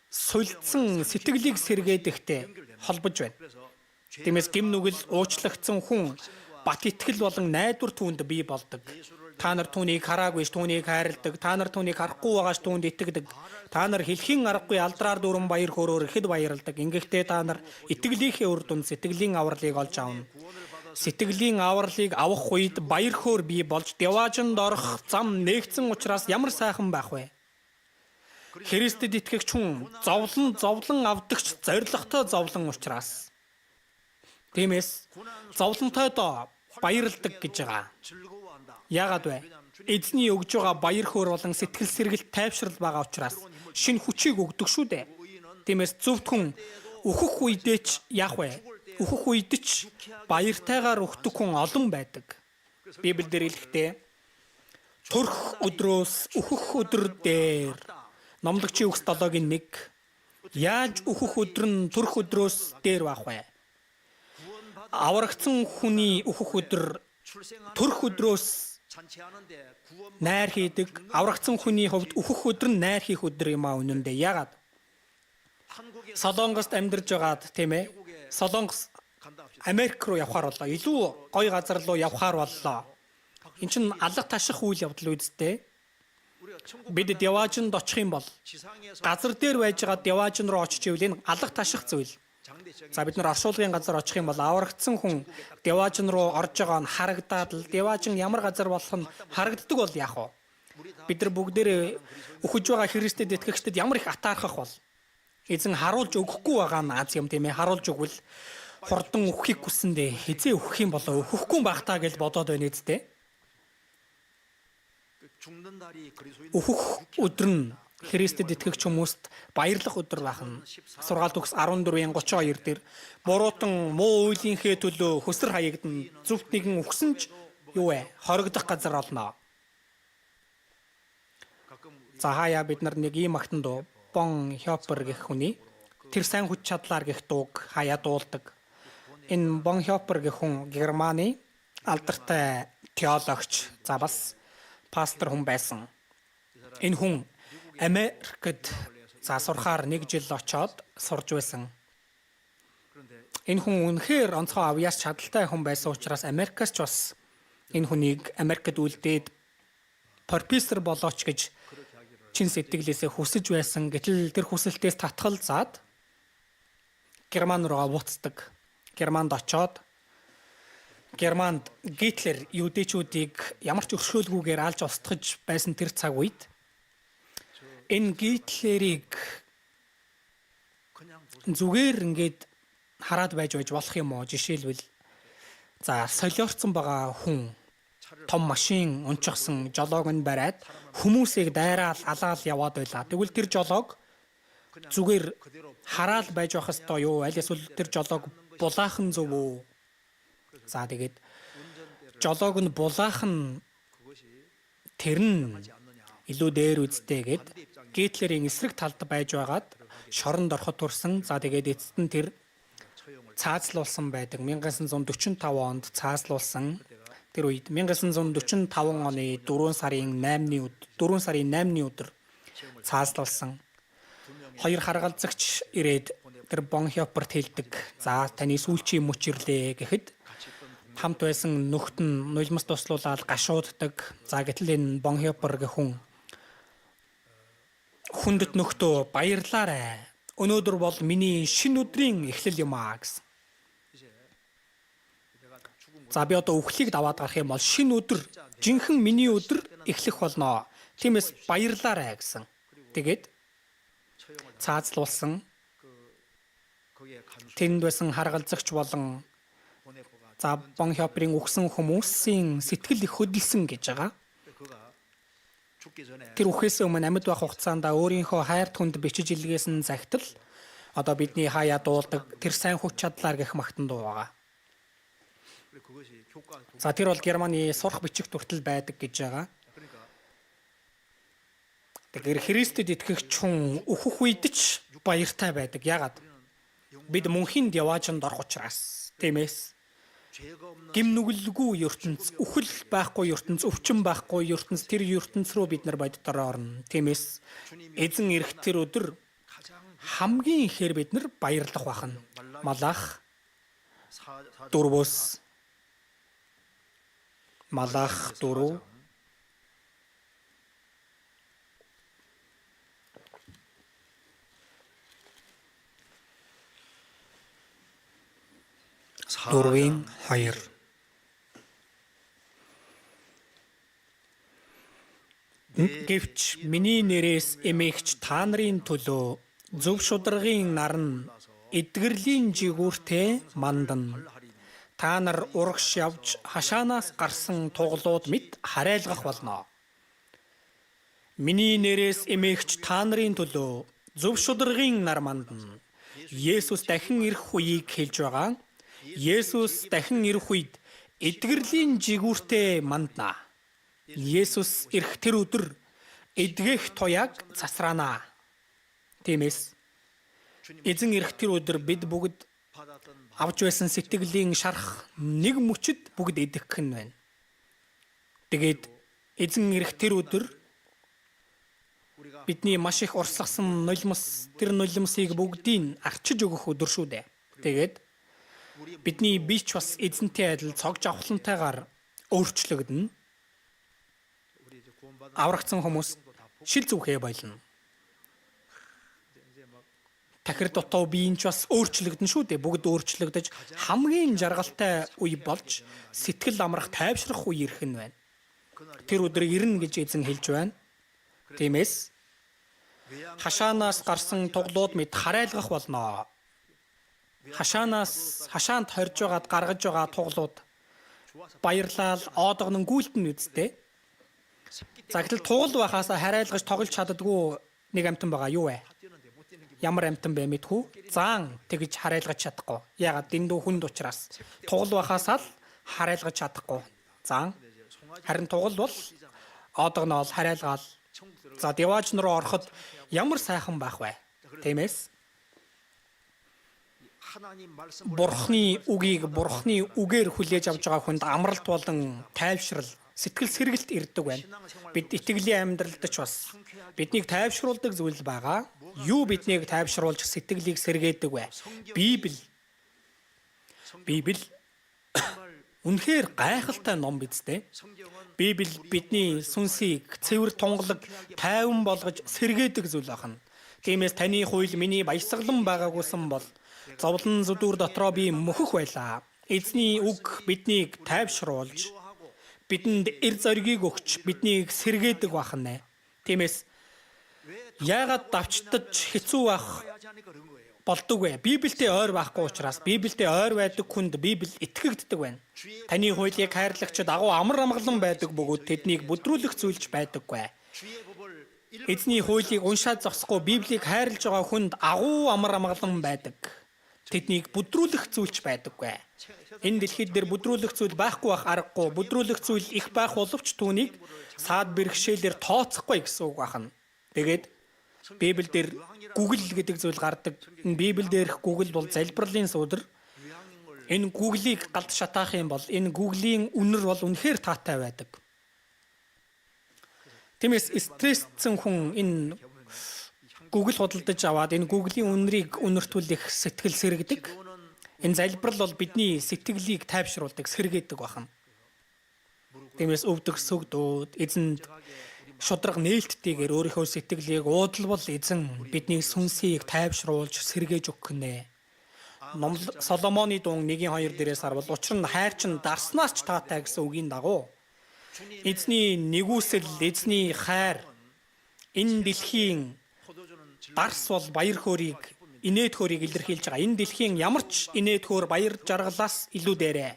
сулдсан сэтгэлийг сэргээдэхтэй холбож байна. Тиймээс гим нүгэл уучлагдсан хүн бат итгэл болон найдвар түүнд бий болдог. Та нар түүнийг хараагүйш түүнийг хайрладаг. Та нар түүнийг харахгүй байгааш түүнд итгэдэг. Та нар хэлхийн аргагүй алдраар дүүрэн баяр хөөрөөр ихэд баярладаг. Ингэхдээ та нар итгэлийнхээ үр дүнд сэтгэлийн авралыг олж авна. Сэтгэлийн авралыг авах үед баяр хөөр бий болж деваажинд орох зам нээгдсэн учраас ямар сайхан байх вэ? Христэд итгэгч хүн зовлон авдагч зоригтой зовлон учраас. Тиймээс зовлонтойдоо баярладаг гэж байгаа. Яагаад вэ? Эзний өгж байгаа баяр хөөр болон сэтгэл сэргэлт тайвшрал байгаа учраас шинэ хүчийг өгдөг шүү дээ. Тиймээс зөвхт хүн өөхөх үедээ ч яах вэ? Өөхөх үед ч баяртайгаар өгдөг хүн олон байдаг. Библиэлд хэлэхдээ Төрх өдрөөс өөхөх өдөр дээр номлогчийн үгс 7-гийн 1. Яаж өөхөх өдөр нь төрх өдрөөс дээр байх вэ? Аврагдсан хүний өөхөх өдөр төрх өдрөөс найр хийдэг. Аврагдсан хүний хувьд өөхөх өдөр нь найр хийх өдөр юм аа үнэндээ. Яагаад? Солонгост амьдарж байгаад тийм ээ. Солонгос Америк руу явхаар боллоо. Илүү гоё газар руу явхаар боллоо. Энд чинь алга таших үйл явдал үсттэй. Бид Деважинд очих юм бол газар дээр байж байгаа Деважин руу очиж ивэл энэ алга таших зүйл. За бид нар оршуулгын газар очих юм бол аврагдсан хүн Деважин руу орж байгаа нь харагдаад л Деважин ямар газар болох нь харагддаг бол яах вэ? Бид нар бүгдээрээ өөхөж байгаа Христэд итгэгчдэд ямар их атаархах бол. Эзэн харуулж өгөхгүй байгаа нь аз юм тийм ээ. Харуулж өгвөл хурдан өөхийг хүссэндээ хизээ өөх юм болоо өөхөхгүй байх таа гэж бодоод байна үсттэй. Өөхөх өдөр нь Христэд итгэгч хүмүүст баярлах өдөр байх нь. Сургаалт үгс 14:32 дээр буруутан муу үйлийнхээ төлөө хөсөр хаягдан зөвхт нэгэн өгсөн ч юу вэ? Хоригдох газар олно. За хаяа бид нар нэг ийм магтан дуу Бон Хёпер гэх хүний тэр сайн хүч чадлаар гэх дууг хаяа дуулдаг. Энэ Бон Хёпер гэх хүн Германы алдартай теологч, за бас пастор хүн байсан. Энэ хүн Америкт сурахаар 1 жил очоод сурж байсан. Энэ хүн үнэхээр онцгой авьяас чадaltaй хүн байсан учраас Америкаас ч бас энэ хүнийг Америкт үлдээд профессор болооч гэж чин сэтгэлээсээ хүсэж байсан. Гэтэл тэр хүсэлтээс татгалзаад Герман руу буцдаг. Германд очоод Германд Гитлер юудэчүүдийг ямар ч өршөөлгүйгээр алж устгаж байсан тэр цаг үед энэ Гитлерийг зүгээр ингээд хараад байж болох юм уу? Жишээлбэл за солиорцсон байгаа хүн том машин унчихсан жолоог нь бариад хүмүүсийг дайраал алаал яваад байлаа. Тэгвэл тэр жолоог зүгээр хараал байж байх ёстой юу? Аль эсвэл тэр жолоог булаахан зөв үү? За тэгээд жолоог нь булаах нь тэр нь илүү дээр үсттэй гэд Гитлерийн эсрэг талд байж байгаад шоронд ороход турсан. За тэгээд эцэст нь тэр цаазлуулсан байдаг. 1945 онд цаазлуулсан. Тэр үед 1945 оны 4 сарын 8-ны өдөр цаазлуулсан. Хоёр харгалзагч ирээд тэр Бон Хёперт хэлдэг. За таны сүүлчийн мөч ирлээ гэхэд хамт байсан нөхд нь нулимс туслуулаад гашууддаг. За гэтэл энэ Бон Хёпер гэх хүндэт нөхдөө баярлаарай. Өнөөдөр бол миний шинэ өдрийн эхлэл юм аа гэсэн. За би одоо үхлийг даваад гарах юм бол шинэ өдөр, жинхэнэ миний өдөр эхлэх болно. Тиймээс баярлаарай гэсэн. Тэгээд цаазлуулсан. Тэнд байсан харгалзагч болон за Бон Хёперийн үхсэн хүмүүсийн сэтгэл их хөдөлсөн гэж байгаа. Тэр үхээс өмнө амьд байх хугацаанд өөрийнхөө хайрт хүнд бичиж илгээсэн загтал одоо бидний хаяа дуулдаг тэр сайн хүч чадлаар гэх магтан дуу байгаа. За тэр бол Германы сурах бичих хүртэл байдаг гэж байгаа. Тэгэхээр Христэд итгэгч хүн өөхөх үед ч баяртай байдаг. Яагаад? Бид мөнхийн Деважинд орох учраас. Тиймээс гим нүгэлгүй ертөнц, үхэл байхгүй ертөнц, өвчин байхгүй ертөнц, тэр ертөнц рүү бид нар боддороо орно. Тиймээс эзэн ирэх тэр өдөр хамгийн ихээр бид нар баярлах бахна. Малах 4-өөс Малах 4 4-ийн 2 Гэвч миний нэрээс эмээгч та нарын төлөө зөв шударгын наран эдгэрлийн жигүүртэй мандан та нар урагш явж хашаанаас гарсан туглууд мэд харайлгах болно. Миний нэрээс эмээгч та нарын төлөө зөв шударгын нар мандан. Есүс дахин ирэх үеийг хэлж байгаа. Есүс дахин ирэх үед эдгэрлийн жигүүртэй мандна. Есүс ирэх тэр өдөр эдгэх туяаг цацраана. Тиймээс эзэн ирэх тэр өдөр бид бүгд авч байсан сэтгэлийн шарах нэг мөчөд бүгд эдгэх нь байна. Тэгээд эзэн ирэх тэр өдөр бидний маш их урсгасан нулимс, тэр нулимсыг бүгдийг арчиж өгөх өдөр шүү дээ. Тэгээд бидний бие ч бас эзэнтэй адил цог жавхлантайгаар өөрчлөгдөнө. Аврагдсан хүмүүс шил зүвхээ болно. Тахир дутуу биеийн ч бас өөрчлөгдөн шүү дээ. Бүгд өөрчлөгдөж хамгийн жаргалтай үе болж сэтгэл амрах, тайвшрах үе ирэх нь байна. Тэр өдөр ирнэ гэж эзэн хэлж байна. Тиймээс хашаанаас гарсан туглууд мэд харайлгах болно. Хашаанд хорж байгаад гаргаж байгаа туглууд баярлал оодгон гүйлтэн үсттэй. За гэтэл тугал байхаас харайлгаж тоглож чаддгүй нэг амтан байгаа юу вэ? Ямар амтан бэ мэдхүү? Заан тэгж харайлгаж чадахгүй. Ягаад дэндүү хүнд учраас тугал байхаас л харайлгаж чадахгүй. Заан харин тугал бол оодгоноо харайлгаал. За диваажн руу ороход ямар сайхан байх вэ? Тиймээс Бурхны үгийг Бурхны үгээр хүлээж авч байгаа хүнд амралт болон тайвшрал, сэтгэл сэргэлт ирдэг байна. Бид итгэлийн амьдралд ч бас биднийг тайвшруулдаг зүйл байгаа. Юу биднийг тайвшруулж сэтгэлийг сэргээдэг вэ? Библи үнэхээр гайхалтай ном биз дээ. Библи бидний сүнсийг цэвэр тунгалаг, тайван болгож сэргээдэг зүйл байна. Тиймээс таны хууль миний баясгалан байгаагүйсэн бол зовлон зүдүр дотроо би мөхөх байлаа. Эзний үг биднийг тайвшруулж, бидэнд эр зоригийг өгч, биднийг сэргээдэг бахна. Тиймээс яагаад давчдаж хэцүү байх болдог вэ? Библиэд ойр байхгүй учраас Библиэд ойр байдаг хүнд Библи итгэгддэг байна. Таны хуулийг хайрлагчид агуу амар амгалан байдаг бөгөөд тэднийг бүдрүүлэх зүйлч байдаггүй. Эзний хуулийг уншаад зогсохгүй Библийг хайрлаж байгаа хүнд агуу амар амгалан байдаг. Тэднийг бүдрүүлэх зүйлч байдаггүй. Энэ дэлхийд дээр бүдрүүлэх зүйл байхгүй бах аргагүй. Бүдрүүлэх зүйл их байх боловч түүнийг саад бэрхшээлээр тооцохгүй гэсэн үг байна. Тэгээд Библиэлд Google гэдэг зүйл гардаг. Энэ Библиэлд Google бол залбирлын суудар. Энэ Google-ийг галд шатаах юм бол энэ Google-ийн үнэр бол үнэхээр таатай байдаг. Тиймээс стрессцэн хүн энэ Google худалдаж аваад энэ Google-ийн үнэрийг үнэртүүлэх сэтгэл сэргэдэг. Энэ залбирал бол бидний сэтгэлийг тайвшруулдаг, сэргээдэг байна. Тиймээс өвдөг сүгдүүд эзэнд шудраг нээлттэйгээр өөрийнхөө сэтгэлийг уудлбал эзэн бидний сүнсийг тайвшруулж сэргээж өгөх нэ. Соломоны дуун 1:2 дээрээс харвал учир нь хайр чинь дарснаас ч таатай гэсэн үгийн дагуу эзний нэгүсэл, эзний хайр энэ дэлхийн дарс бол баяр хөөргийг, инээд хөөргийг илэрхийлж байгаа. Энэ дэлхийн ямар ч инээд хөөр баяр жаргалаас илүү дээрээ.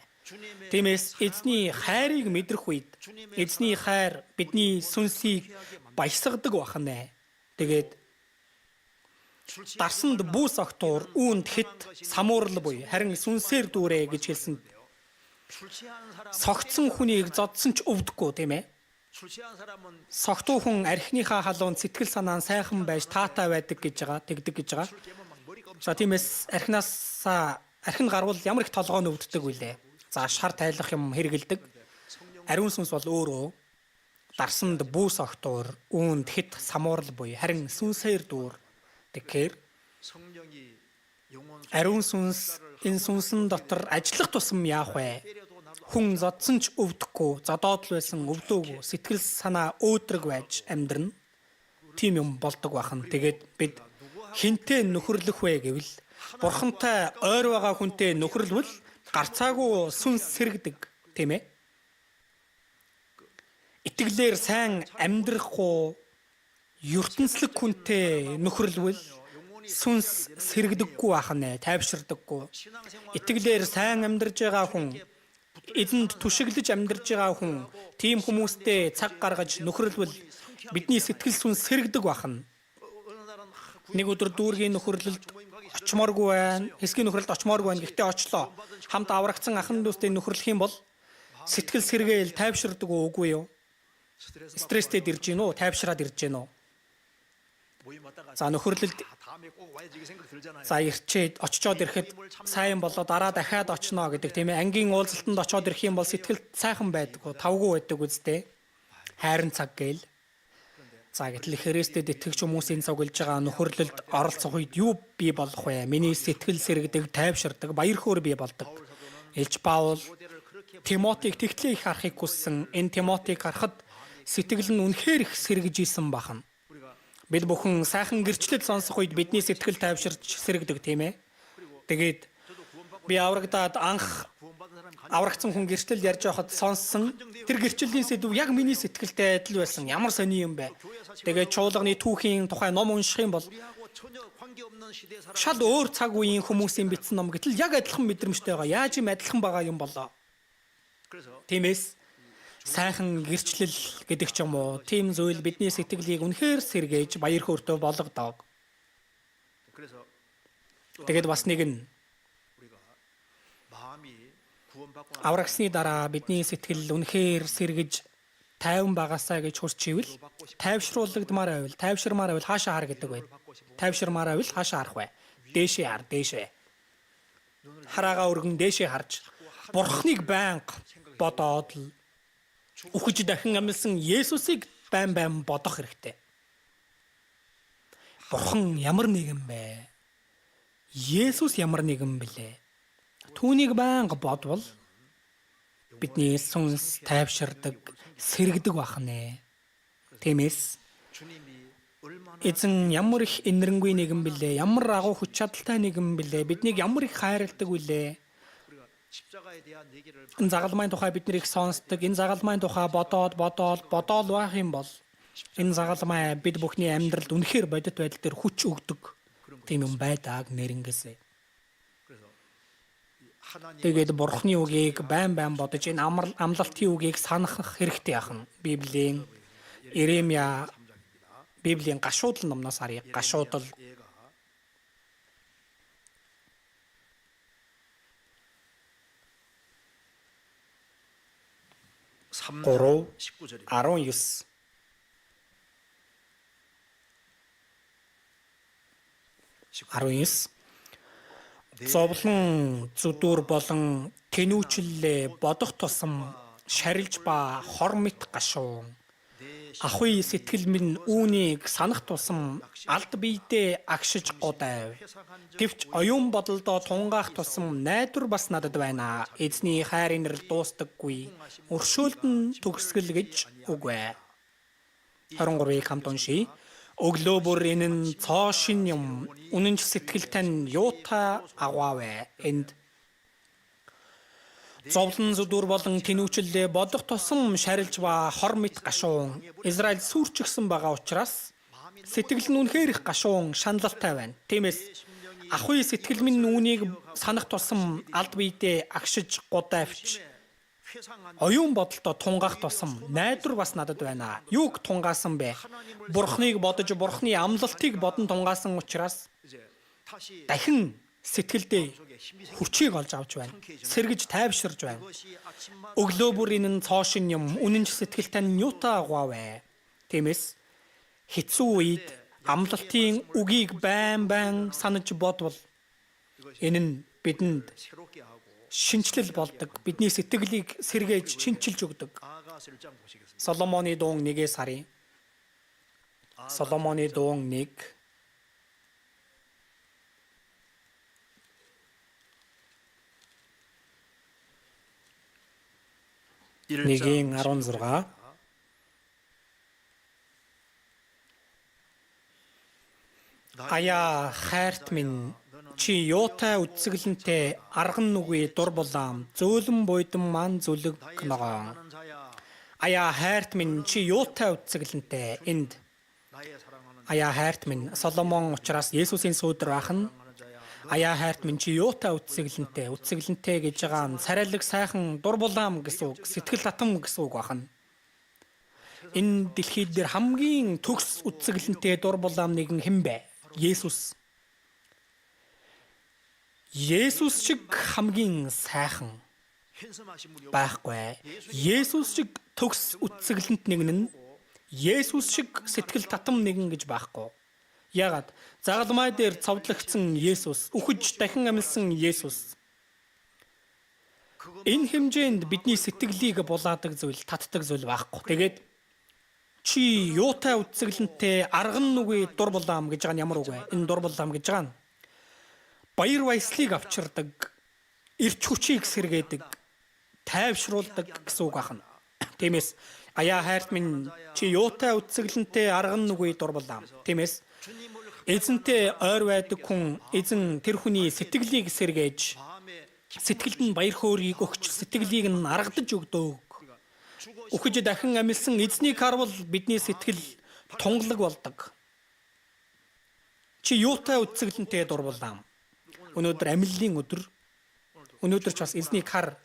Тиймээс эзний хайрыг мэдрэх үед эзний хайр бидний сүнсийг баясгадаг бахна. Тэгээд дарсанд бүүс огтур үүнд хэд самуурал буй харин сүнсээр дүүрээ гэж хэлсэн. Согтсон хүнийг зодсон ч өвдөхгүй тийм ээ. Согтуу хүн архиныхаа халуунд сэтгэл санаа нь сайхан байж таатай байдаг гэж байгаа, тэгдэг гэж байгаа. За тиймээс архин гарвал ямар их толгой нь өвддөг вүлээ. За шар тайлах юм хэрэгэлдэг. Ариун сүнс бол өөрөө дарсанд бүүс огтур үүнд хэд самуурал буй харин сүнсээр дүүр. Тэгэхээр ариун сүнс энэ сүнсэн дотор ажиллах тусам яах вэ? Хүн зодсон ч өвдөхгүй, зодоод л байсан өвдөөгүй, сэтгэл санаа өөдрөг байж амьдрна. Тийм юм болдог бахан. Тэгээд бид хинтээ нөхөрлөх вэ гэвэл Бурхантай ойр байгаа хүнтэй нөхөрлөвл гарцаагүй сүнс сэргдэг, тийм ээ? Итгэлээр сайн амьдрахгүй ертөнцлөг хүнтэй нөхөрлөвл сүнс сэргдэггүй бахна, тайвширдаггүй. Итгэлээр сайн амьдарж байгаа хүн, эзэнд түшиглэж амьдарж байгаа хүн, тийм хүмүүстэй цаг гаргаж нөхөрлөвл бидний сэтгэл сүнс сэргдэг бахна. Нэг өдөр дүүргийн нөхөрлөлд очмооргүй байна, хэсгийн нөхөрлөлд очмооргүй байна. Гэхдээ очлоо. Хамт аврагдсан ахын дүүстэй нөхөрлөх юм бол сэтгэл сэргээл тайвширдаг үгүй юу? Стресстэй ирж гин үү? Тайвшраад ирж гин үү? За нөхөрлөлд за ирчээд очичоод ирэхэд сайн болоо дараа дахиад очно гэдэг тийм ээ. Ангийн уулзалтанд очоод ирэх юм бол сэтгэлд сайхан байдаггүй, тавгүй байдаг үстэй. Хайрын цаг гээл. За гэтэл Христэд итгэж хүмүүсийн цуглаж байгаа нөхөрлөлд оролцох үед юу бий болох вэ? Миний сэтгэл сэргэдэг, тайвширдаг, баяр хөөр бий болдог. Илж Паул Тимотиг тэгтлээ их харахыг хүссэн. Энэ Тимотиг харахад сэтгэл нь үнэхээр их сэргэж исэн бахна. Бид бүхэн сайхан гэрчлэл сонсох үед бидний сэтгэл тайвширч сэргдэг тийм ээ. Тэгээд би аврагдаад анх аврагдсан хүн гэрчлэл ярьж байхад сонссон тэр гэрчлэлийн сэдв яг миний сэтгэлтэй адил байсан. Ямар сони юм бэ? Тэгээд чуулганы түүхийн тухай ном унших юм бол шал өөр цаг үеийн хүмүүсийн бичсэн ном гэтэл яг адилхан мэдрэмжтэй байгаа. Яаж юм адилхан байгаа юм болоо? Тиймээс сайхан гэрчлэл гэдэг ч юм уу, тийм зүйл бидний сэтгэлийг үнэхээр сэргээж баяр хөөртэй болгодог. Тэгээд бас нэг нь аврагсны дараа бидний сэтгэл үнэхээр сэргэж тайван багасаа гэж хурцчихвэл тайвшруулагдмаар байвал, тайвширмаар байвал хаашаа хар гэдэг вэ? Тайвширмаар байвал хаашаа харах вэ? Дээшээ хар, дээшээ. Хараагаа өргөн дээшээ харж Бурхныг байнга бодоод л үхэж дахин амьсан Есүсийг байн бодох хэрэгтэй. Бурхан ямар нэгэн бэ? Есүс ямар нэгэн бэлээ? Түүнийг байнга бодвол бидний сүнс тайвширдаг, сэргдэг бахнэ. Тиймээс эзэн ямар их энэрэнгүй нэгэн бэлээ? Ямар агуу хүч чадалтай нэгэн бэлээ? Биднийг ямар их хайрладаг вүлээ? Энэ загалмайн тухай бид нэр их сонсдог. Энэ загалмайн тухай бодоод байх юм бол энэ загалмай бид бүхний амьдралд үнэхээр бодит байдал дээр хүч өгдөг. Тийм юм байдаг нэрнгэсээ. Тэгээд Бурхны үгийг байн бодож энэ амлалтын үгийг санах хэрэгтэй ахна. Библийн Иремья Библийн гашуудал номноос харъя. Гашуудал 3:19 19 зовлон зүдүр болон тэнүүчлээ бодох тусам шарилж ба хор мэт гашуун ахуй сэтгэл минь үүнийг санах тусам алд биедээ агшиж гудайв. Гэвч оюун бодолдоо тунгаах тусам найдвар бас надад байна. Эзний хайр инрэл дуустдаггүй. Өршөөлтөн төгсгөл гэж үгүй. 23-ыг хамт уншийе. Өглөө бүр энэ нь цоо шин юм. Үнэн ч сэтгэл тань юутай агаавэ. Энд зовлон зүдүр болон тэнүүчлээ бодох тусам шарилж ба хор мэт гашуун Израиль сүрчгсэн байгаа учраас сэтгэл нь үнэхээр их гашуун шаналлтай байна. Тиймээс ахуй сэтгэл минь үүнийг санах тусам алд биедээ агшиж гудайвч оюун бодолтой тунгаах тусам найдвар бас надад байна. Юуг тунгаасан бэ? Бурхныг бодож Бурхны амлалтыг бодон тунгаасан учраас дахин сэтгэлдээ хүчийг олж авч байна. Сэргэж тайвширж байна. Өглөө бүр энэ нь цоо шин юм. Үнэн ч сэтгэл тань юутай агаавэ. Тиймээс хэцүү үед амлалтын үгийг байн санаж бодвол энэ нь бидэнд шинчлэл болдог. Бидний сэтгэлийг сэргээж шинчилж өгдөг. Соломоны дуун 1-ээс харъя. Соломоны дуун 1 1:16 Аяа хайрт минь чи юутай үтсгэлэнтэй арган нүгий дур булаам зөөлөн бойдон маань зүлэг ногоон. Аяа хайрт минь чи юутай үтсгэлэнтэй энд Аяа хайрт минь Соломон учраас Есүсийн сүүдэр ахна. Аяа хайрт минь чи юутай үтсгэлэнтэй гэж байгаа нь царайлаг сайхан дур булаам гэсэн үг, сэтгэл татам гэсэн үг байна. Энэ дэлхийд дээр хамгийн төгс үтсгэлэнтэй дур булаам нэгэн хэн бэ? Есүс. Есүс шиг хамгийн сайхан, байхгүй. Есүс шиг төгс үтсгэлэнт нэгэн нь Есүс шиг сэтгэл татам нэгэн гэж байхгүй. Яагаад? Загалмай дээр цовдлогдсон Есүс, үхэж дахин амьсан Есүс. Энэ хэмжээнд бидний сэтгэлийг булаадаг зүйл, татдаг зүйл байхгүй. Тэгээд чи юутай үтсгэлэнтэй арган нүгий дур булаам гэж байгаа нь ямар үг вэ? Энэ дур булаам гэж байгаа нь баяр баясгалыг авчирдаг, эрч хүчийг сэргээдэг, тайвшруулдаг гэсэн үг байна. Тиймээс аяа хайрт минь чи юутай үтсгэлэнтэй арган нүгий дур булаам. Тиймээс эзэнтэй ойр байдаг хүн эзэн тэр хүний сэтгэлийг сэргээж сэтгэлд нь баяр хөөргийг өгч сэтгэлийг нь аргадаж өгдөг. Үхэж дахин амьсан эзнийг харвал бидний сэтгэл тунгалаг болдог. Чи юутай үтсгэлэнтэй дур булаам. Өнөөдөр амиллын өдөр. Өнөөдөр ч бас эзнийг хар.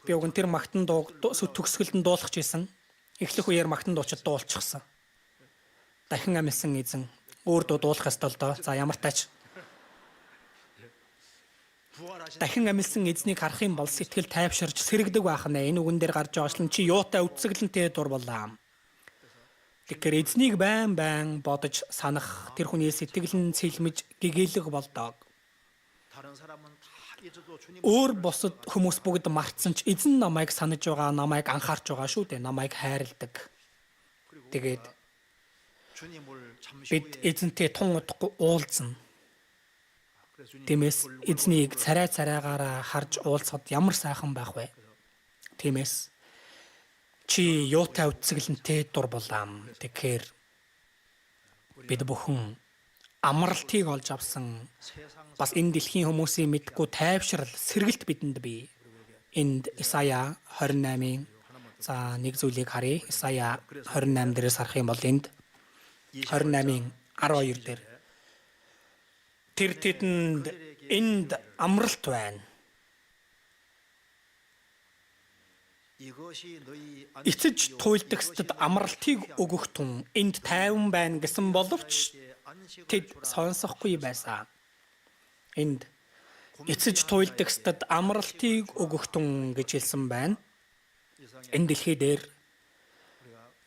Би уг нь тэр магтан дуу төгсгөлд нь дуулах гэсэн. Эхлэх үеэр магтан дуучид дуулчихсан. Дахин амьсан эзэн өөр дуулах ёстой л доо. За ямар тач. Дахин амьсан эзнийг харах юм бол сэтгэл тайвширч сэрэгдэг байх нэ. Энэ үгэн дээр гарч байгаа чи юутай үтсгэлэнтэй дур булаам. Тэгэхээр эзнийг байн бодож санах тэр хүний сэтгэл нь цэлмэж гэгээлэг болдог. Өөр бусад хүмүүс бүгд мартсан ч эзэн намайг санаж байгаа, намайг анхаарч байгаа шүү дээ. Намайг хайрладаг. Тэгээд бид эзэнтэй тун удахгүй уулзна. Тиймээс эзнийг царайгаараа харж уулзахад ямар сайхан байх вэ? Тиймээс чи юутай үтсгэлэнтэй дур булаам. Тэгэхээр бид бүхэн амралтыг олж авсан бас энэ дэлхийн хүмүүсийн мэдгүй тайвшрал, сэргэлт бидэнд бий. Энд Исая 28-ийн за нэг зүйлийг харъя. Исая 28 дээрээс харах юм бол энд 28-ийн 12 дээр тэр тэдэнд энд амралт байна. Эцэж туйлдагсдад амралтыг өгөх тун энд тайван байна гэсэн боловч тэд сонсохгүй байсан. Энд эцэж туйлдагсдад амралтыг өгөх тун гэж хэлсэн байна. Энэ дэлхий дээр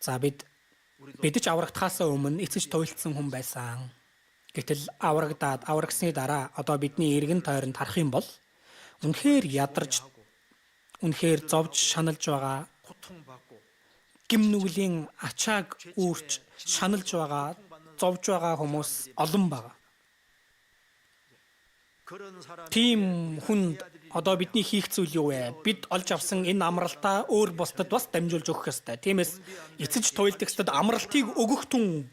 за бид ч аврагдахаас өмнө эцэж туйлдсан хүн байсан. Гэтэл аврагсны дараа одоо бидний эргэн тойронд харах юм бол үнэхээр ядарч, үнэхээр зовж шаналж байгаа, гим нүглийн ачааг үүрч шаналж байгаа, зовж байгаа хүмүүс олон байна. Тийм хүнд одоо бидний хийх зүйл юу вэ? Бид олж авсан энэ амралтаа өөр бусдад бас дамжуулж өгөх ёстой. Тиймээс эцэж туйлдагсдад амралтыг өгөх тун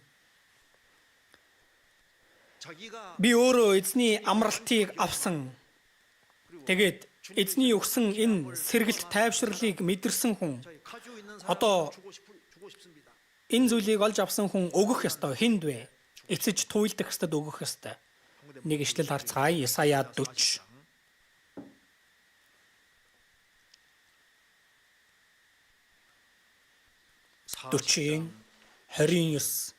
би өөрөө эзний амралтыг авсан. Тэгээд эзний өгсөн энэ сэргэлт тайвшрлыг мэдэрсэн хүн одоо энэ зүйлийг олж авсан хүн өгөх ёстой. Хинд вэ? Эцэж туйлдагсдад өгөх ёстой. Нэг ишлэл харцгаая. Исая 40. Дөрчийн 29.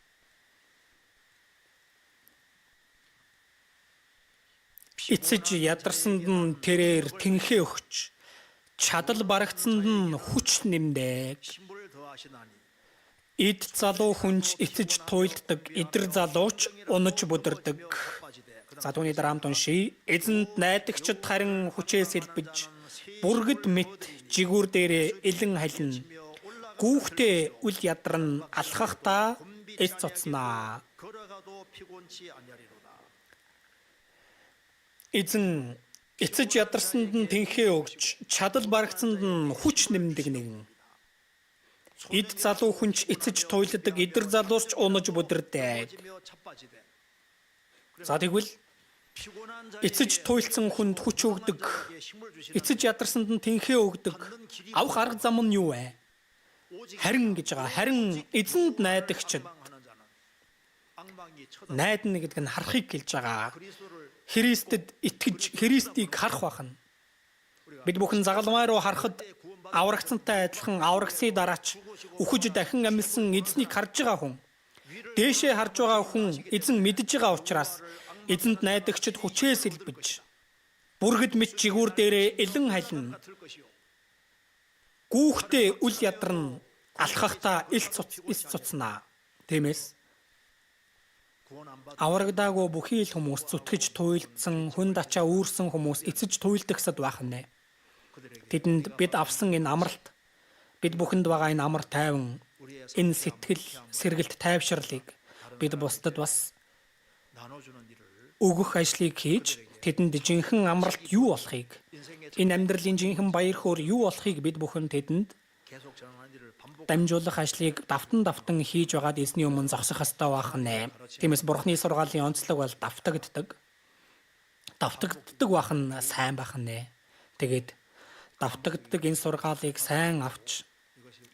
Эцэж ядарсанд нь тэрээр тэнхээ өгч, чадал барагдсанд нь хүч нэмдэг. Эд залуу хүнч эцэж туйлддаг, эдэр залууч унаж бүдэрдэг. За түүний дараа хамт уншия. Эзэнд найдагчд харин хүчээ сэлбэж, бүргэд мэт жигүүр дээрээ элен халина. Гүүхтээ үл ядарн алхахдаа эс цоцнаа. Эзэн эцэж ядарсанд нь тэнхээ өгч, чадал барагдсанд нь хүч нэмдэг нэгэн. Эд залуу хүнч эцэж туйлддаг, эдэр залуурч унаж бүдэрдэг. За тэгвэл эцэж туйлдсан хүнд хүч өгдөг, эцэж ядарсанд нь тэнхээ өгдөг. Авах арга зам нь юу вэ? Харин гэж байгаа. Харин эзэнд найдагчд найдна гэдэг нь харахыг хэлж байгаа. Христэд итгэж Христийг харах байна. Бид бүхэн загалмай руу харахад аврагцантай адилхан аврагсны дараач үхэж дахин амьсан эзнийг харж байгаа хүн. Дээшээ харж байгаа хүн эзэн мэдж байгаа учраас эзэнд найдагчд хүчээ сэлбэж, бүргэд мэт жигүүр дээрээ элен халина. Гүүхтээ үл ядарна алхахтаа ил цуцнаа. Тиймээс аврагдаагүй бүхий л хүмүүс зүтгэж туйлдсан, хүнд ачаа үүрсэн хүмүүс эцэж туйлдагсад байх нэ. Тэдэнд бид авсан энэ амралт, бид бүхэнд байгаа энэ амар тайван, энэ сэтгэл сэргэлт тайвшрлыг бид бусдад бас өгөх ажлыг хийж, тэдэнд жинхэнэ амралт юу болохыг, энэ амьдралын жинхэнэ баяр хөөр юу болохыг бид бүхэн тэдэнд дамжуулах ажлыг давтан хийж байгаад эзний өмнө зогсох ёстой байх нэ. Тиймээс Бурхны сургаалын онцлог бол давтагддаг байх нь сайн байх нэ. Тэгээд давтагддаг энэ сургаалыг сайн авч,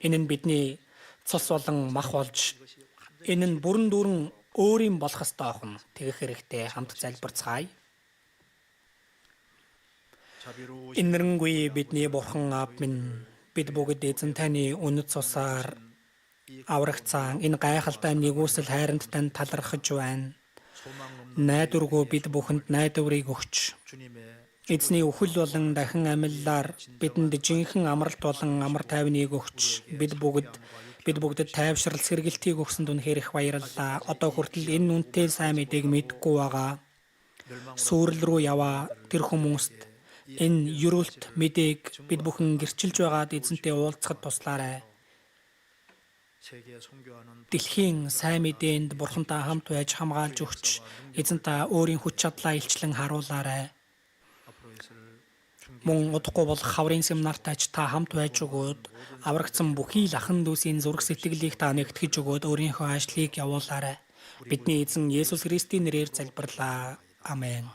энэ нь бидний цус болон мах болж, энэ нь бүрэн дүүрэн өөрийн болох ёстой охин. Тэгэх хэрэгтэй. Хамт залбирцгаая. Инэрэнгүй бидний Бурхан Аав минь, бид бүгд эзэн таны үнэт цусаар аврагцаан энэ гайхалтай нэгүсэл хайранд тань талархаж байна. Найдваргүй бид бүхэнд найдварыг өгч, эзний үхэл болон дахин амьлалаар бидэнд жинхэнэ амралт болон амар тайвныг өгч, бид бүгдэд тайвшрал сэргэлтийг өгсөнд үнэхээр их баярлалаа. Одоо хүртэл энэ үнэтэй сайн мэдээг мэдгүй байгаа сүрэл рүү яваа тэр хүмүүст энэ ерөөлт мэдээг бид бүхэн гэрчилж байгаад эзэнтэй уулзахад туслаарай. Дэлхийн сайн мэдээнд Бурхантай хамт байж хамгаалж өгч, эзэн та өөрийн хүч чадлаа илчлэн харуулаарай. Мөн удахгүй бол хаврын семинартаач та хамт байж өгөөд, аврагдсан бүхий л ахын дүүсийн зүрх сэтгэлийг та нэгтгэж өгөөд өөрийнхөө ажлыг явуулаарай. Бидний эзэн Есүс Христийн нэрээр залбирлаа. Амен.